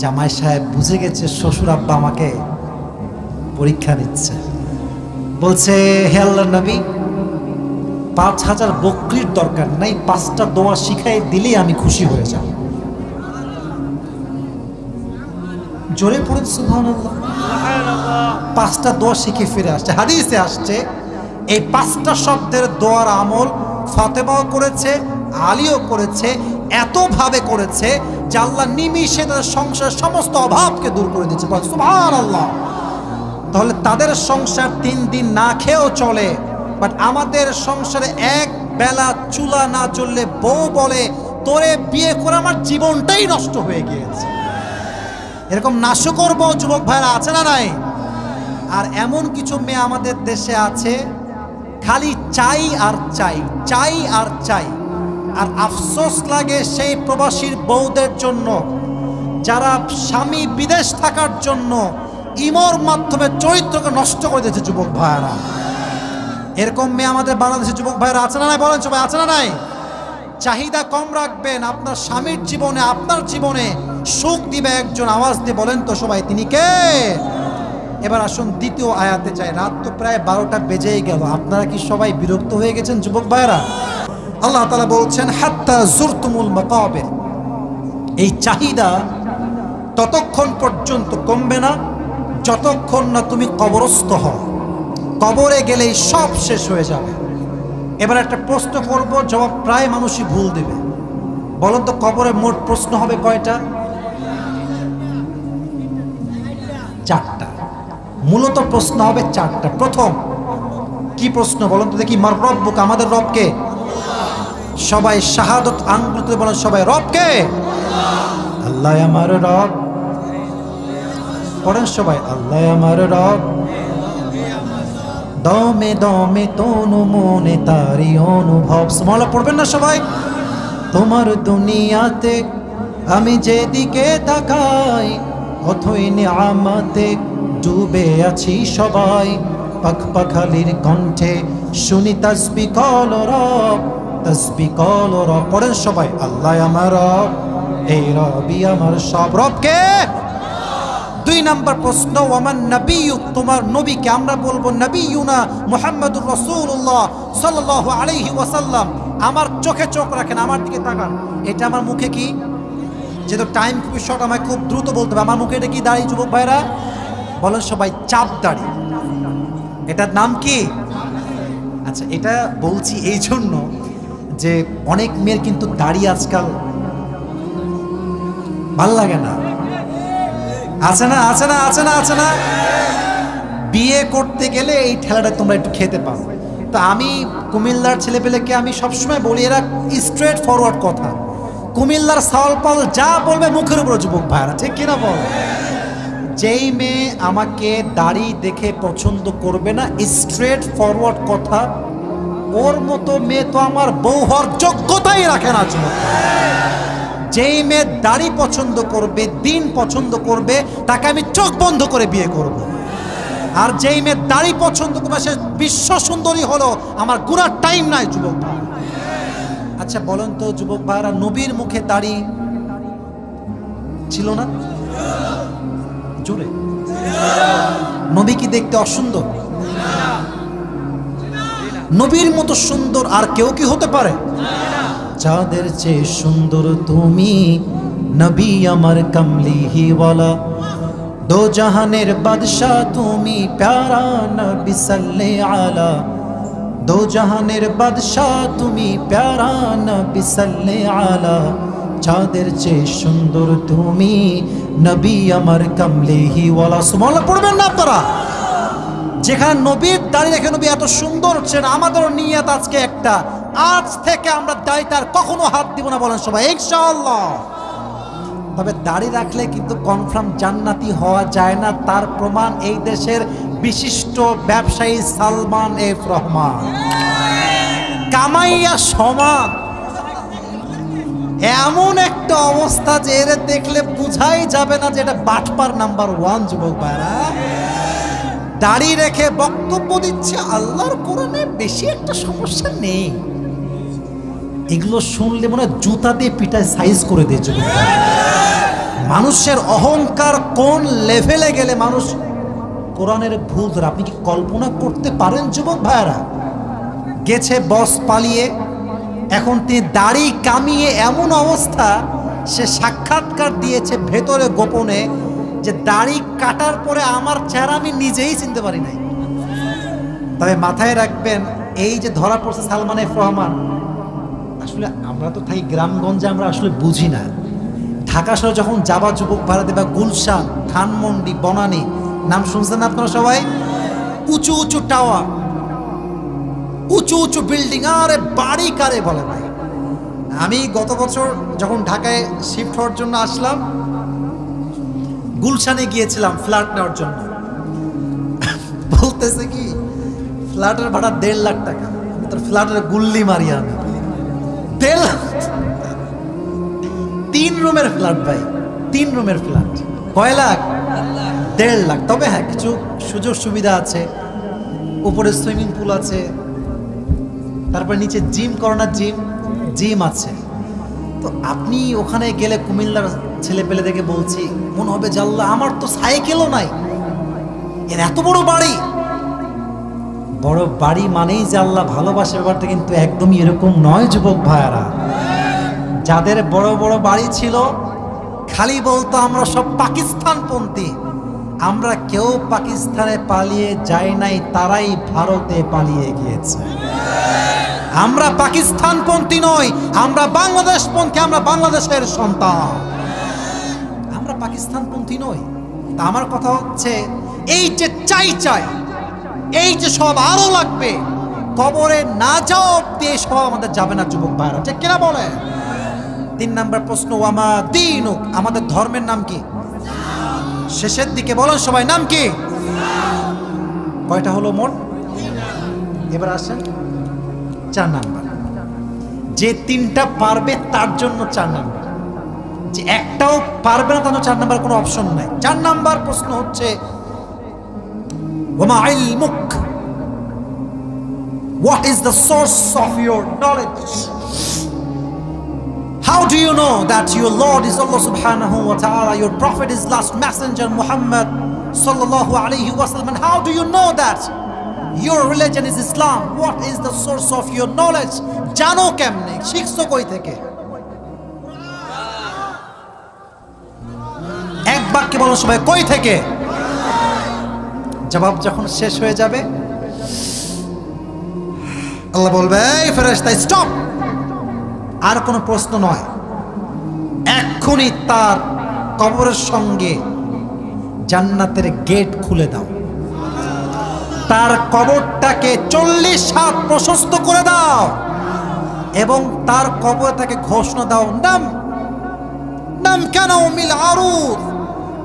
জামাই সাহেব বুঝে গেছে শ্বশুর আব্বা আমাকে পরীক্ষা নিচ্ছে। বলছে হে আল্লাহর নবী, 5000 বকরির দরকার নাই, 5টা দোয়া শিখাই দিলেই আমি খুশি হয়ে যাব। জোরে পড়েন সুবহানাল্লাহ। 5টা দোয়া শিখে ফিরে আসছে। হাদিসে আসছে এই 5টা শব্দের দোয়ার আমল ফাতেমাও করেছে, আলীও করেছে, এতভাবে করেছে যে আল্লাহ নিমিষে তাদের সংসারের সমস্ত অভাবকে দূর করে দিয়েছে। সুবহানাল্লাহ। তাহলে তাদের সংসার 3 দিন না খেয়েও চলে, বাট আমাদের সংসারে এক বেলা চুলা না জ্বললে বউ বলে তোরে বিয়ে করে আমার জীবনটাই নষ্ট হয়ে গিয়েছে। এরকম নাশকর বউ যুবক ভাইরা আছে না নাই? আর এমন কিছু মেয়ে আমাদের দেশে আছে খালি চাই আর চাই, চাই আর চাই। আর আফসোস লাগে সেই প্রবাসীর বউদের জন্য যারা স্বামী বিদেশ থাকার জন্য ইমোর মাধ্যমে চরিত্রকে নষ্ট করে দিয়েছে যুবক ভাইরা। এরকম মেয়ে আমাদের বাংলাদেশের যুবক ভাইরা আছে না নাই? বলেন সবাই, আছে না নাই? চাহিদা কম রাখবেন, আপনার স্বামীর জীবনে আপনার জীবনে সুখ দিবে একজন। আওয়াজ দিয়ে বলেন তো সবাই, তিনি কে? এবার আসুন দ্বিতীয় আয়াতে যাই। রাত তো প্রায় 12টা বেজেই গেল। আপনারা কি সবাই বিরক্ত হয়ে গেছেন যুবক ভাইরা? আল্লাহ তাআলা বলছেন হাত্তা জুরতুমুল মাকাবির, এই চাহিদা ততক্ষণ পর্যন্ত কমবে না যতক্ষণ না তুমি কবরস্থ হও। কবরে গেলেই সব শেষ হয়ে যাবে। এবার একটা প্রশ্ন করব, জবাব প্রায় মানুষই ভুল দেবে। বলুন তো কবরে মোট প্রশ্ন হবে কয়টা? 4টা। মূলত প্রশ্ন হবে 4টা। প্রথম কি প্রশ্ন বলুন তো দেখি? মার রব্বুক, আমাদের রবকে? সবাই শাহাদত আঙ্গুল তুলে বলেন সবাই, রবকে? আল্লাহ আমার রব। পড়েন সবাই, আল্লাহ আমার রব। দমে দমে তনু মনে তারি অনুভব। সুবহানাল্লাহ পড়বেন না সবাই? তোমার দুনিয়াতে আমি যেদিকে তাকাই অথই নিয়ামতে ডুবে আছি সবাই। পাখ পাখালির কণ্ঠে শুনি তাসবিহ কল রব, তাসবিহ কল রব। পড়েন সবাই, আল্লাহ আমার রব, এই রবই আমার সব। রবকে? 2 নম্বর প্রশ্ন, ওয়ামান নবিয়্যুক, তোমার নবীকে? আমরা বলবো নবিয়ুনা মুহাম্মাদুর রাসূলুল্লাহ সাল্লাল্লাহু আলাইহি ওয়াসাল্লাম। আমার চোখে চোখ রাখেন, আমার দিকে তাকান। এটা আমার মুখে কি? যেহেতু টাইম খুবই শর্ট, আমায় খুব দ্রুত বলতে হবে। আমার মুখে এটা কি দাড়ি যুবক ভাইরা? বলেন সবাই, চাপ দাড়ি। এটার নাম কি? আচ্ছা, এটা বলছি এই জন্য যে অনেক মেয়ের কিন্তু দাড়ি আজকাল ভাল লাগে না। আছে না, আছে না, আছে না, আছে না? বিয়ে করতে গেলে এই ঠেলাটা তোমরা একটু খেতে পারো। তো আমি কুমিল্লার ছেলেপেলেকে আমি সবসময় বলি, এরা স্ট্রেট ফরওয়ার্ড কথা। কুমিল্লার সাওয়াল পাল যা বলবে মুখের উপর যুবক ভাইরা, ঠিক কিনা বল? যেই মেয়ে আমাকে দাড়ি দেখে পছন্দ করবে না, স্ট্রেট ফরওয়ার্ড কথা, ওর মতো মেয়ে তো আমার বউ হওয়ার যোগ্যতাই রাখে না যুবক। যেই মেয়ে দাড়ি পছন্দ করবে, দিন পছন্দ করবে, তাকে আমি চোখ বন্ধ করে বিয়ে করব। আর যেই মেয়ে দাড়ি পছন্দ করবে সে বিশ্ব সুন্দরী হলো, আমার গুনার টাইম নাই যুবক ভাই। আচ্ছা বলেন তো যুবক ভাইরা, নবীর মুখে দাড়ি ছিল না? জোরে। নবী কি দেখতে অসুন্দর? নবীর মতো সুন্দর আর কেউ কি হতে পারে? চাঁদের চেয়ে সুন্দর তুমি, নবী আমার কমলিহিওয়ালা। দো জাহানের বাদশাহ তুমি, প্যারা নবী সাল্লে আলা। দো জাহানের বাদশাহ তুমি, প্যারা নবী সাল্লে আলা। চাঁদের চেয়ে সুন্দর তুমি, নবী আমার কমলিহিওয়ালা। সুবহানাল্লাহ পড়বেন না আপনারা? যেখানে নবীর দাড়ি রেখে নবী এত সুন্দর হচ্ছেন, আমাদেরও নিয়ত আজকে একটা, আজ থেকে আমরা দাড়িতে আর কখনো হাত দিব না। বলেন সবাই ইনশাআল্লাহ। তবে দাড়ি রাখলে কিন্তু কনফার্ম জান্নাতি হওয়া যায় না। তার প্রমাণ এই দেশের বিশিষ্ট ব্যবসায়ী সালমান এফ রহমান। কামাইয়া সমান, এমন একটা অবস্থা যে এর দেখলে বুঝাই যাবে না যে এটা বাটপার নাম্বার 1 যুবক ভাইরা। দাড়ি রেখে বক্তব্য দিচ্ছে, আল্লাহর কোরআনে বেশি একটা সমস্যা নেই। এগুলো শুনলে মনে হয় জুতা দিয়ে পিটায় সাইজ করে দিয়ে যুবক ভাইরা। মানুষের অহংকার কোন লেভেলে গেলে মানুষ কোরআনের ভুল ধরে আপনি কি কল্পনা করতে পারেন যুবক ভাইরা? গেছে বস পালিয়ে, এখন তিনি দাড়ি কামিয়ে এমন অবস্থা, সে সাক্ষাৎকার দিয়েছে ভেতরে গোপনে যে দাড়ি কাটার পরে আমার চেহারা আমি নিজেই চিনতে পারি নাই। তবে মাথায় রাখবেন, এই যে ধরা পড়ছে সালমান এফ রহমান, আসলে আমরা তো থাকি গ্রামগঞ্জে, আমরা আসলে বুঝি না। ঢাকা শহরে যখন যাবা যুবক ভারতে বা গুলশান, ধানমন্ডি, বনানী, নাম শুনছেন আপনারা সবাই? উঁচু উঁচু টাওয়ার, উঁচু উঁচু বিল্ডিং, আরে বাড়ি কারে বলে ভাই। আমি গত বছর যখন ঢাকায় শিফট হওয়ার জন্য আসলাম, গুলশানে গিয়েছিলাম ফ্ল্যাট নেওয়ার জন্য। বলতেছে কি ফ্ল্যাটের ভাড়া 1.5 লাখ টাকা। তোর ফ্ল্যাটের গুল্লি মারি আমি 1.5 লাখ। 3 রুমের ফ্ল্যাট ভাই, 3 রুমের ফ্ল্যাট। কয় লাখ? 1.5 লাখ। তবে হ্যাঁ, কিছু সুযোগ সুবিধা আছে, উপরে সুইমিং পুল আছে, তারপর নিচে জিম কর্নার জিম আছে। তো আপনি ওখানে গেলে কুমিল্লার ছেলে পেলে দেখে বলছি মনে হবে জাল্লা আমার তো সাইকেলও নাই, এর এত বড় বাড়ি। বড় বাড়ি মানেই যে আল্লাহ ভালোবাসে, ব্যাপারটা কিন্তু একদমই এরকম নয় যুবক ভাইয়ারা। যাদের বড় বড় বাড়ি ছিল খালি বলতো আমরা সব পাকিস্তানপন্থী। আমরা কেউ পাকিস্তানে পালিয়ে যাই নাই, তারাই ভারতে পালিয়ে গিয়েছে। আমরা পাকিস্তানপন্থী নই, আমরা বাংলাদেশপন্থী, আমরা বাংলাদেশের সন্তান, আমরা পাকিস্তানপন্থী নই। তা আমার কথা হচ্ছে, এই যে চাই এই যে সব আরো লাগবে, কবরে না যাও অব্দি সব আমাদের যাবে না যুবক ভাইরা, ঠিক কিনা বলে? 3 নাম্বার প্রশ্ন, ওয়ামা দীনুক, আমাদের ধর্মের নাম কি? শেষের দিকে বলেন সবাই, নাম কি? কয়টা হলো মোট? এবার আসেন 4 নাম্বার। যে 3টা পারবে তার জন্য 4 নাম্বার, যে একটাও পারবে না তার জন্য 4 নাম্বার কোনো অপশন নাই। 4 নাম্বার প্রশ্ন হচ্ছে, ওয়ামা ইলমুক, what is the source of your knowledge? How do you know that your Lord is Allah subhanahu wa ta'ala, your prophet is last messenger Muhammad sallallahu alayhi wa sallam? And how do you know that your religion is Islam? What is the source of your knowledge? জানো কেমনে, শিখছো কই থেকে? এক বাক্যে বলো সবাই, কই থেকে? জবাব যখন শেষ হয়ে যাবে আল্লাহ বলবে, এই ফেরেশতা স্টপ, আর কোনো প্রশ্ন নয়। এক্ষুনি তার কবরের সঙ্গে জান্নাতের গেট খুলে দাও, তার কবরটাকে 40 হাত প্রশস্ত করে দাও এবং তার কবরে তাকে ঘোষণা দাও, নাম কেন মিল আরুদ,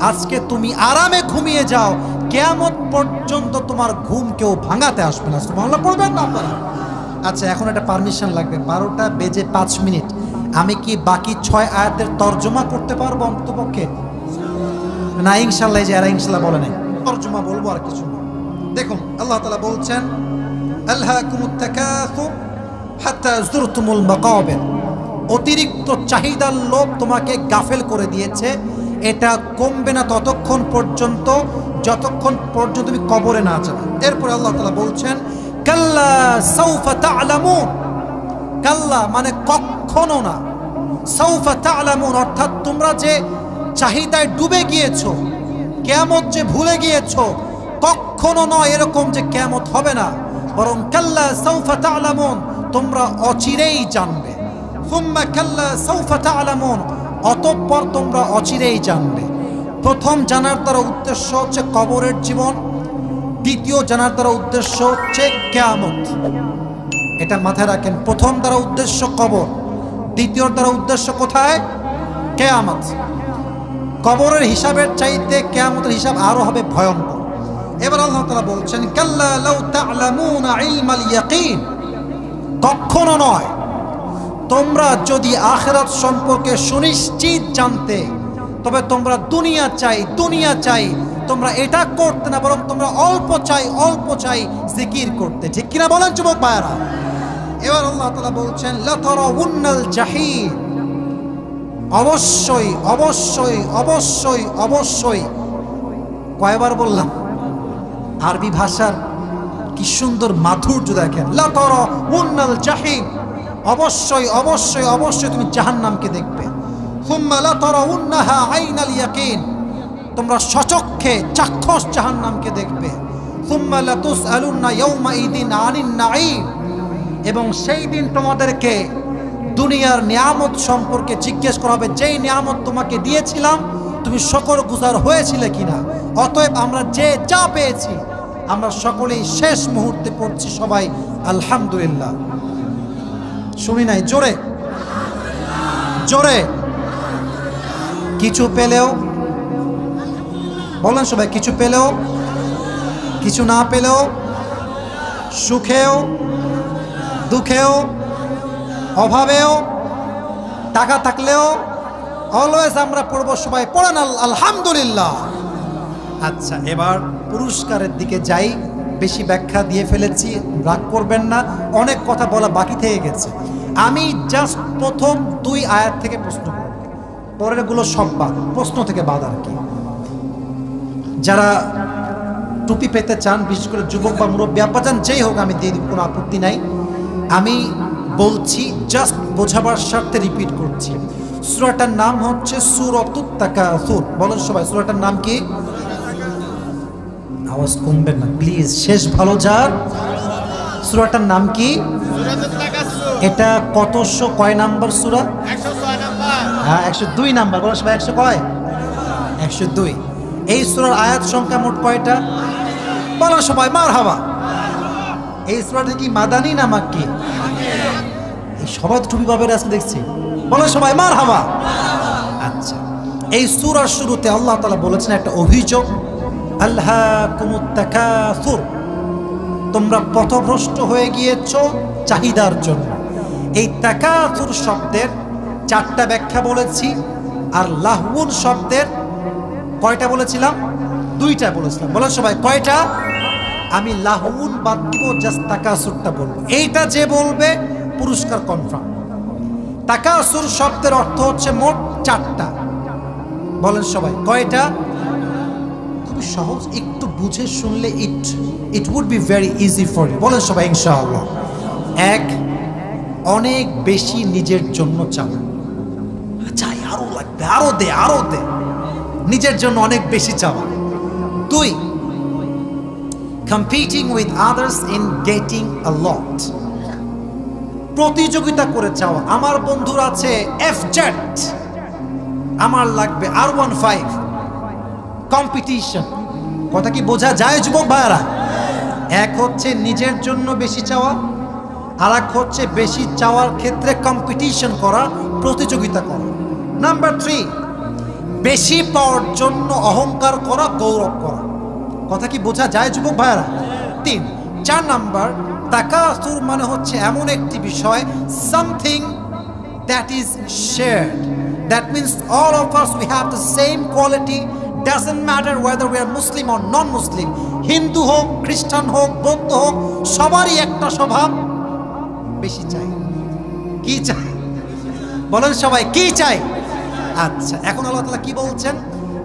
আজকে তুমি আরামে ঘুমিয়ে যাও, কিয়ামত পর্যন্ত তোমার ঘুম কেউ ভাঙাতে আসবে না। সুবহানাল্লাহ পড়বেন না আপনারা? আচ্ছা, এখন একটা পারমিশন লাগবে। 12টা বেজে 5 মিনিট, আমি কি বাকি 6 আয়াতের তর্জমা করতে পারবো অন্ততপক্ষে? না ইনশাল্লাহ, যে এরা ইনশাল্লাহ বলে নাই, তর্জমা বলবো আর কিছু না। দেখুন আল্লাহ তাআলা বলছেন, আলহাকুমুত তাকাসুর হাত্তা যুরতুমুল মাকাবির, অতিরিক্ত চাহিদার লোভ তোমাকে গাফেল করে দিয়েছে। এটা কমবে না ততক্ষণ পর্যন্ত যতক্ষণ পর্যন্ত তুমি কবরে না যাবে। এরপরে আল্লাহ তাআলা বলছেন, কাল্লা সাউফা তা'লামুন, কাল্লা মানে কখনো না, সাউফা তা'লামুন অর্থাৎ তোমরা যে চাহিদায় ডুবে গিয়েছো, কিয়ামত যে ভুলে গিয়েছো, কখনো নয় এরকম যে কিয়ামত হবে না, বরং কাল্লা সাউফা তা'লামুন, তোমরা অচিরেই জানবে। সুম্মা কাল্লা সাউফা তা'লামুন, অতঃপর তোমরা অচিরেই জানবে। প্রথম জানার দ্বারা উদ্দেশ্য হচ্ছে কবরের জীবন, দ্বিতীয় জানার দ্বারা উদ্দেশ্য হচ্ছে কিয়ামত। এটা মাথায় রাখেন, প্রথম দ্বারা উদ্দেশ্য কবর, দ্বিতীয় দ্বারা উদ্দেশ্য কোথায়? কিয়ামত। কবরের হিসাবের চাইতে কিয়ামতের হিসাব আরো হবে ভয়ঙ্কর। এবার আল্লাহ তাআলা বলছেন, কাল্লা লাউ তা'লামুনা ইলমাল ইয়াকিন, কখনো নয়, তোমরা যদি আখিরাত সম্পর্কে সুনিশ্চিত জানতে, তবে তোমরা দুনিয়া চাই, তোমরা এটা করতে না, বরং তোমরা অল্প চাই জিকির করতে। ঠিক কিনা বলেন যুবক ভাইরা? এবার আল্লাহ তাআলা বলছেন, লাতারাউন্নাল জাহিম, অবশ্যই। কয়বার বললাম? আরবি ভাষার কি সুন্দর মাধুর্য দেখেন। লা তারাউন্নাল জাহিম, অবশ্যই অবশ্যই অবশ্যই তুমি জাহান্নামকে দেখবে। সুম্মা লা তারাউন্নাহা আইনাল ইয়াকিন, তোমরা সচক্ষে চাক্ষুষ জাহান্নামকে দেখবে। সুম্মা লা তুসআলুন্না ইয়াউমাইদিন আনিন নাঈম, এবং সেই দিন তোমাদেরকে দুনিয়ার নিয়ামত সম্পর্কে জিজ্ঞেস করা হবে, যেই নিয়ামত তোমাকে দিয়েছিলাম তুমি শুকরগুজার হয়েছিলে কিনা। অতএব আমরা যে যা পেয়েছি আমরা সকলেই শেষ মুহূর্তে পড়ছি সবাই আলহামদুলিল্লাহ। শুনি নাই, জোরে জোরে। কিছু পেলেও বলেন সবাই, কিছু পেলেও, কিছু না পেলেও, সুখেও দুঃখেও অভাবেও টাকা থাকলেও অলওয়েজ আমরা পড়ব সবাই পড়েন আলহামদুলিল্লাহ। আচ্ছা, এবার পুরস্কারের দিকে যাই। বেশি ব্যাখ্যা দিয়ে ফেলেছি, রাগ করবেন না, অনেক কথা বলা বাকি থেকে গেছে। আমি জাস্ট প্রথম 2 আয়াত থেকে প্রশ্ন করব, পরেরগুলো সব বাদ, প্রশ্ন থেকে বাদ আর কি। যারা টুপি পেতে চান, বিশেষ করে যুবক বা মুরব্বী আব্বাজান যেই হোক, আমি দিয়ে দিব, কোনো আপত্তি নাই। আমি বলছি জাস্ট বোঝাবার স্বার্থে রিপিট করছি। সূরাটার নাম হচ্ছে সূরাতুত তাকাসুর। বলেন সবাই, সূরাটার নাম কি? আওয়াজ কমবেন না প্লিজ, শেষ ভালো যার। সূরাটার নাম কি? এটা কতশো কয় নাম্বার সূরা? 106 নাম্বার। হ্যাঁ 102 নাম্বার। বলেন সবাই 100 কয়? 102। এই সূরার আয়াত সংখ্যা মোট কয়টা? বলেন সবাই মারহাবা। এই সূরাটা কি মাদানী না মাক্কি? এই সবাই টুপি পাবে আজকে দেখছি, বলেন সবাই মারহাবা। আচ্ছা, এই সূরার শুরুতে আল্লাহ তাআলা বলেছেন একটা অভিযোগ, আলহাকুমুত তাকাসুর, তোমরা পথভ্রষ্ট হয়ে গিয়েছো চাহিদার জন্য। এই তাকাসুর শব্দের 4টা ব্যাখ্যা বলেছি, আর লাহউন শব্দের কয়টা বলেছিলাম? 2টা বলেছিলাম। বলেন সবাই কয়টা? আমি লাহউন বাদ দিব, জাস্ট তাকাসুরটা বলবো। এইটা যে বলবে পুরস্কার কনফার্ম। তাকাসুর শব্দের অর্থ হচ্ছে মোট 4টা। বলেন সবাই কয়টা? খুবই সহজ, একটু বুঝে শুনলে it would be very easy for you. বলেন সবাই ইনশাআল্লাহ। 1, অনেক বেশি নিজের জন্য চাওয়া, চাই আরো লাগবে, আরো দে আরো দে, নিজের জন্য অনেক বেশি চাওয়া। 2, competing with others in getting a lot, প্রতিযোগিতা করে চাওয়া। আমার বন্ধুর আছে F-Jet, আমার লাগবে R15, কম্পিটিশন। কথা কি বোঝা যায় যুবক ভাইরা? এক হচ্ছে নিজের জন্য বেশি চাওয়া, আর এক হচ্ছে বেশি চাওয়ার ক্ষেত্রে কম্পিটিশন করা, প্রতিযোগিতা করা। নাম্বার 3, বেশি পাওয়ার জন্য অহংকার করা, গৌরব করা। কথা কি বোঝা যায় যুবক ভাইরা? 3। 4 নাম্বার, তাকাসুর মানে হচ্ছে এমন একটি বিষয়, something that is shared, that means all of us we have the same quality, doesn't matter whether we are Muslim or non Muslim, Hindu হোক, খ্রিস্টান হোক, বৌদ্ধ হোক, সবারই একটা স্বভাব, বেশি চাই। কি চাই? বলেন সবাই কি চাই? আচ্ছা, এখন আল্লাহ তাআলা কি বলছেন?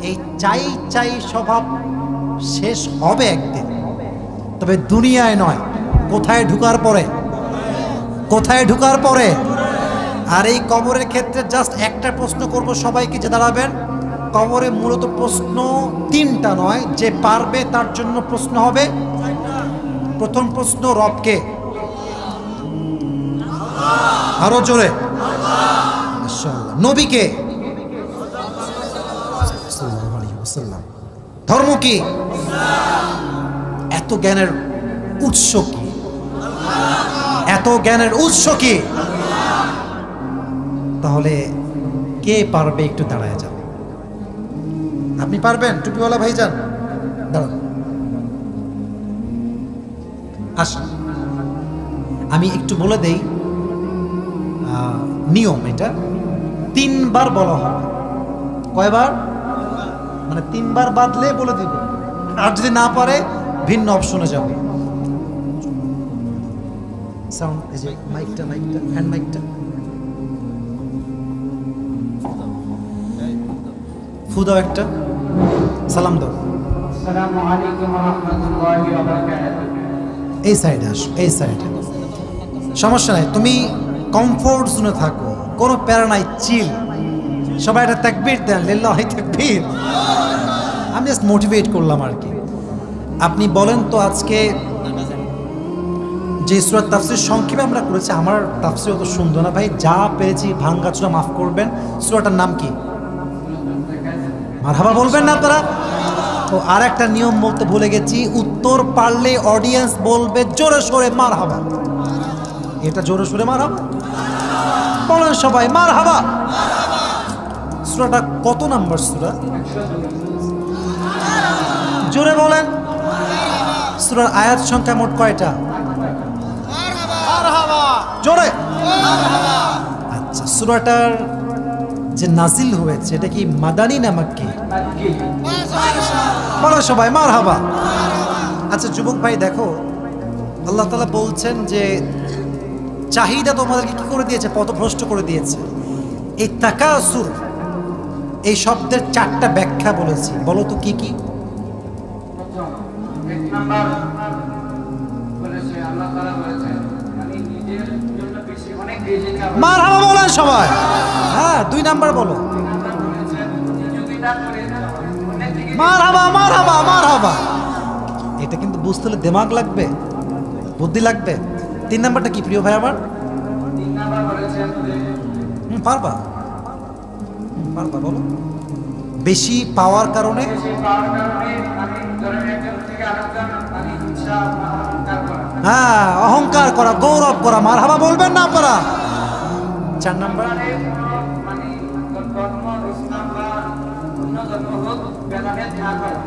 এই চাই চাই স্বভাব শেষ হবে একদিন, তবে দুনিয়ায় নয়। কোথায়? ঢুকার পরে। কোথায়? ঢুকার পরে। আর এই কবরের ক্ষেত্রে জাস্ট একটা প্রশ্ন করব সবাইকে, যে দাঁড়াবেন। কবরে মূলত প্রশ্ন 3টা নয়, যে পারবে তার জন্য প্রশ্ন হবে। প্রথম প্রশ্ন রবকে, আরো জোরে, মাশাআল্লাহ। নবীকে, ধর্ম কি? এত জ্ঞানের উৎস কি? এত জ্ঞানের উৎস কি? তাহলে কে পারবে? একটু দাঁড়ায় যান। আপনি পারবেন? টুপিওয়ালা ভাইজান দাঁড়ান, আসুন। আমি একটু বলে দেই নিয়ম। এটা 3 বার বলা হবে। কয়বার? মানে 3 বার বাদলে বলে দিব, আর যদি না পারে ভিন্ন অপশনে যাবে। সাউন্ড, এই যে মাইকটা, হ্যান্ড মাইকটা ফু দাও, একটা সালাম দাও। আসসালামু আলাইকুম ওয়া রাহমাতুল্লাহি ওয়া বারাকাতুহু। এই সাইডে আসো, এই সাইডে। সমস্যা নাই, তুমি কমফোর্ট জোনে থাকো, কোনো প্যারা নাই, চিল। সবাই একটা তাকবীর দেন, লিল্লাহি তাকবীর। আমি জাস্ট মোটিভেট করলাম আর কি। আপনি বলেন তো আজকে যে সূরা তাফসীর সংক্ষেপে আমরা করেছি, আমার তাফসীর অত সুন্দর না ভাই, যা পেরেছি ভাঙ্গাচোরা মাফ করবেন। সূরাটার নাম কি? মারহাবা বলবেন না আপনারা? তো আর একটা নিয়ম বলতে ভুলে গেছি, উত্তর পারলে অডিয়েন্স বলবে জোরে সোরে মারহাবা। এটা জোরে সোরে মারহাবা বলেন সবাই, মারহাবা। সূরাটা কত নাম্বার সূরা? জোরে বলেন। সূরার আয়াত সংখ্যা মোট কয়টা? জোরে। আচ্ছা, সূরাটার যে নাজিল হয়েছে এটা কি মাদানী না মাক্কি? বলো সবাই মারহাবা। আচ্ছা যুবক ভাই দেখো, আল্লাহ তাআলা বলছেন যে চাহিদা তোমাদেরকে কি করে দিয়েছে? পথভ্রষ্ট করে দিয়েছে। এই তাকাসুর এই শব্দের 4টা ব্যাখ্যা বলেছি, বলো তো কি কি? এক নাম্বার বলেছে আল্লাহ তাআলা বলেছেন মানে নিজের জন্য বেশি অনেক বেশি মারহাবা বলেন সবাই। হ্যাঁ, 2 নাম্বার বলো। মারহাবা মারহাবা মারহাবা। এটা কিন্তু বুঝতে হলে দিমাগ লাগবে, বুদ্ধি লাগবে। 3 নাম্বারটা কি প্রিয় ভাই আমার? 3 নাম্বার বলেছেন পারবা পারবা বলো। বেশি পাওয়ার কারণে, বেশি পাওয়ার কারণে মানে ধরেন একজন থেকে আরেকজন মানে ইচ্ছা অহংকার করা। হ্যাঁ, অহংকার করা, গৌরব করা। মারহাবা বলবেন না আপনারা? 4 নাম্বার মানে ধর্ম ইসলাম বা অন্য ধর্ম হোক ভেদাভেদ না করা,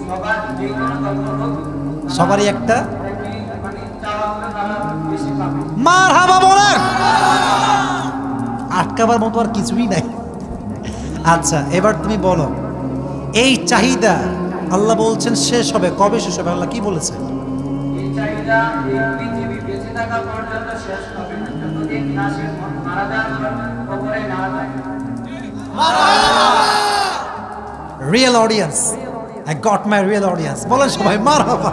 সবার যে কোনো ধর্ম হোক সবারই একটা মানে চাওয়া হলে তারা বেশি পাবে। মারহাবা বলেন। আটকাবার মতো আর কিছুই নাই। আচ্ছা এবার তুমি বলো, এই চাহিদা আল্লাহ বলছেন শেষ হবে, কবে শেষ হবে? আল্লাহ কি বলেছে? এই চাহিদা এই পৃথিবী বেঁচে থাকা পর্যন্ত শেষ হবে না, যতদিন না সে মারা যাওয়ার পর কবরে না যায়। Real audience, I got my real audience. বলেন সবাই মারহাবা।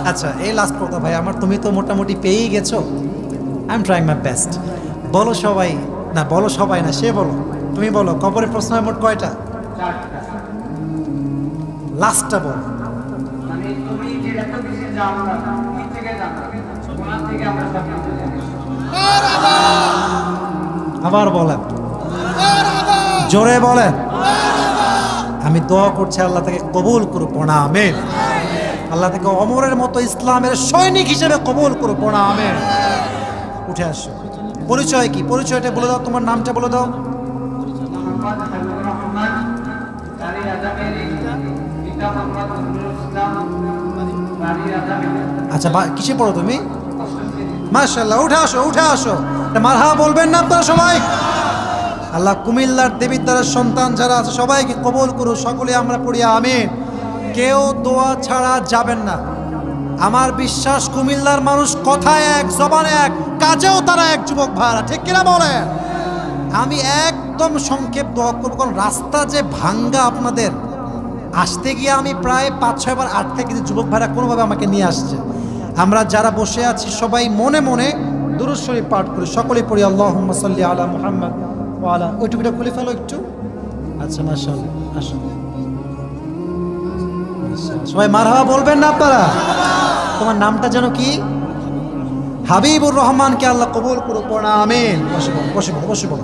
আচ্ছা এই লাস্ট কথা ভাই আমার, তুমি তো মোটামুটি পেয়েই গেছো। I am trying my best. বলো সবাই, না বলো সবাই না, সে বলো, তুমি বলো কবরের প্রশ্ন মোট কয়টা? 4টা। লাস্টটা বলো। মানে তুমি যে এত কিছু জানো না, কি থেকে জানো? ওনার থেকে আমরা সব কিছু জানি। আবার বলেন, জোরে বলেন। আমি দোয়া করছি আল্লাহ তাকে কবুল করুক, পড়া আমিন। আল্লাহ তাকে অমরের মতো ইসলামের সৈনিক হিসেবে কবুল করুক, পড়া আমিন। উঠে আসো। পরিচয় কি? পরিচয়টা বলে দাও, তোমার নামটা বলে দাও। মোহাম্মদ হাবিবুর রহমান, বাড়ি আজামেরি, পিতা মোহাম্মদ নজরুল ইসলাম, বাড়ি আজামেরি। আচ্ছা কিসে পড়ো তুমি? মাশাআল্লাহ, উঠে আসো উঠে আসো। মারহাবা বলবেন না আপনারা সবাই? আল্লাহ কুমিল্লার দেবিদ্বারের সন্তান যারা আছে সবাইকে কবুল করুন, সকলে আমরা পড়ি আমিন। কেউ দোয়া ছাড়া যাবেন না। আমার বিশ্বাস কুমিল্লার মানুষ কথায় এক, জবানে এক, কাজেও তারা এক। যুবক ভাইরা ঠিক কিনা বলে? আমি একদম সংক্ষেপ দোয়া করবো, কারণ রাস্তা যে ভাঙ্গা আপনাদের, আসতে গিয়ে আমি প্রায় 5-6 বার আটকে কিন্তু যুবক ভাইরা কোনোভাবে আমাকে নিয়ে আসছে। আমরা যারা বসে আছি সবাই মনে মনে দুরূদ শরীফ পাঠ করি, সকলেই পড়ি আল্লাহুম্মা সাল্লি আলা মুহাম্মদ ওয়া আলা। ওই টুপিটা খুলে ফেলো একটু। আচ্ছা মাশাআল্লাহ, আসুন সবাই মারহাবা বলবেন না আপনারা? তোমার নামটা যেন কি? হাবিবুর রহমানকে আল্লাহ কবুল করুক, পড়া আমিন। বসে বলো বসে বলো বসে বলো।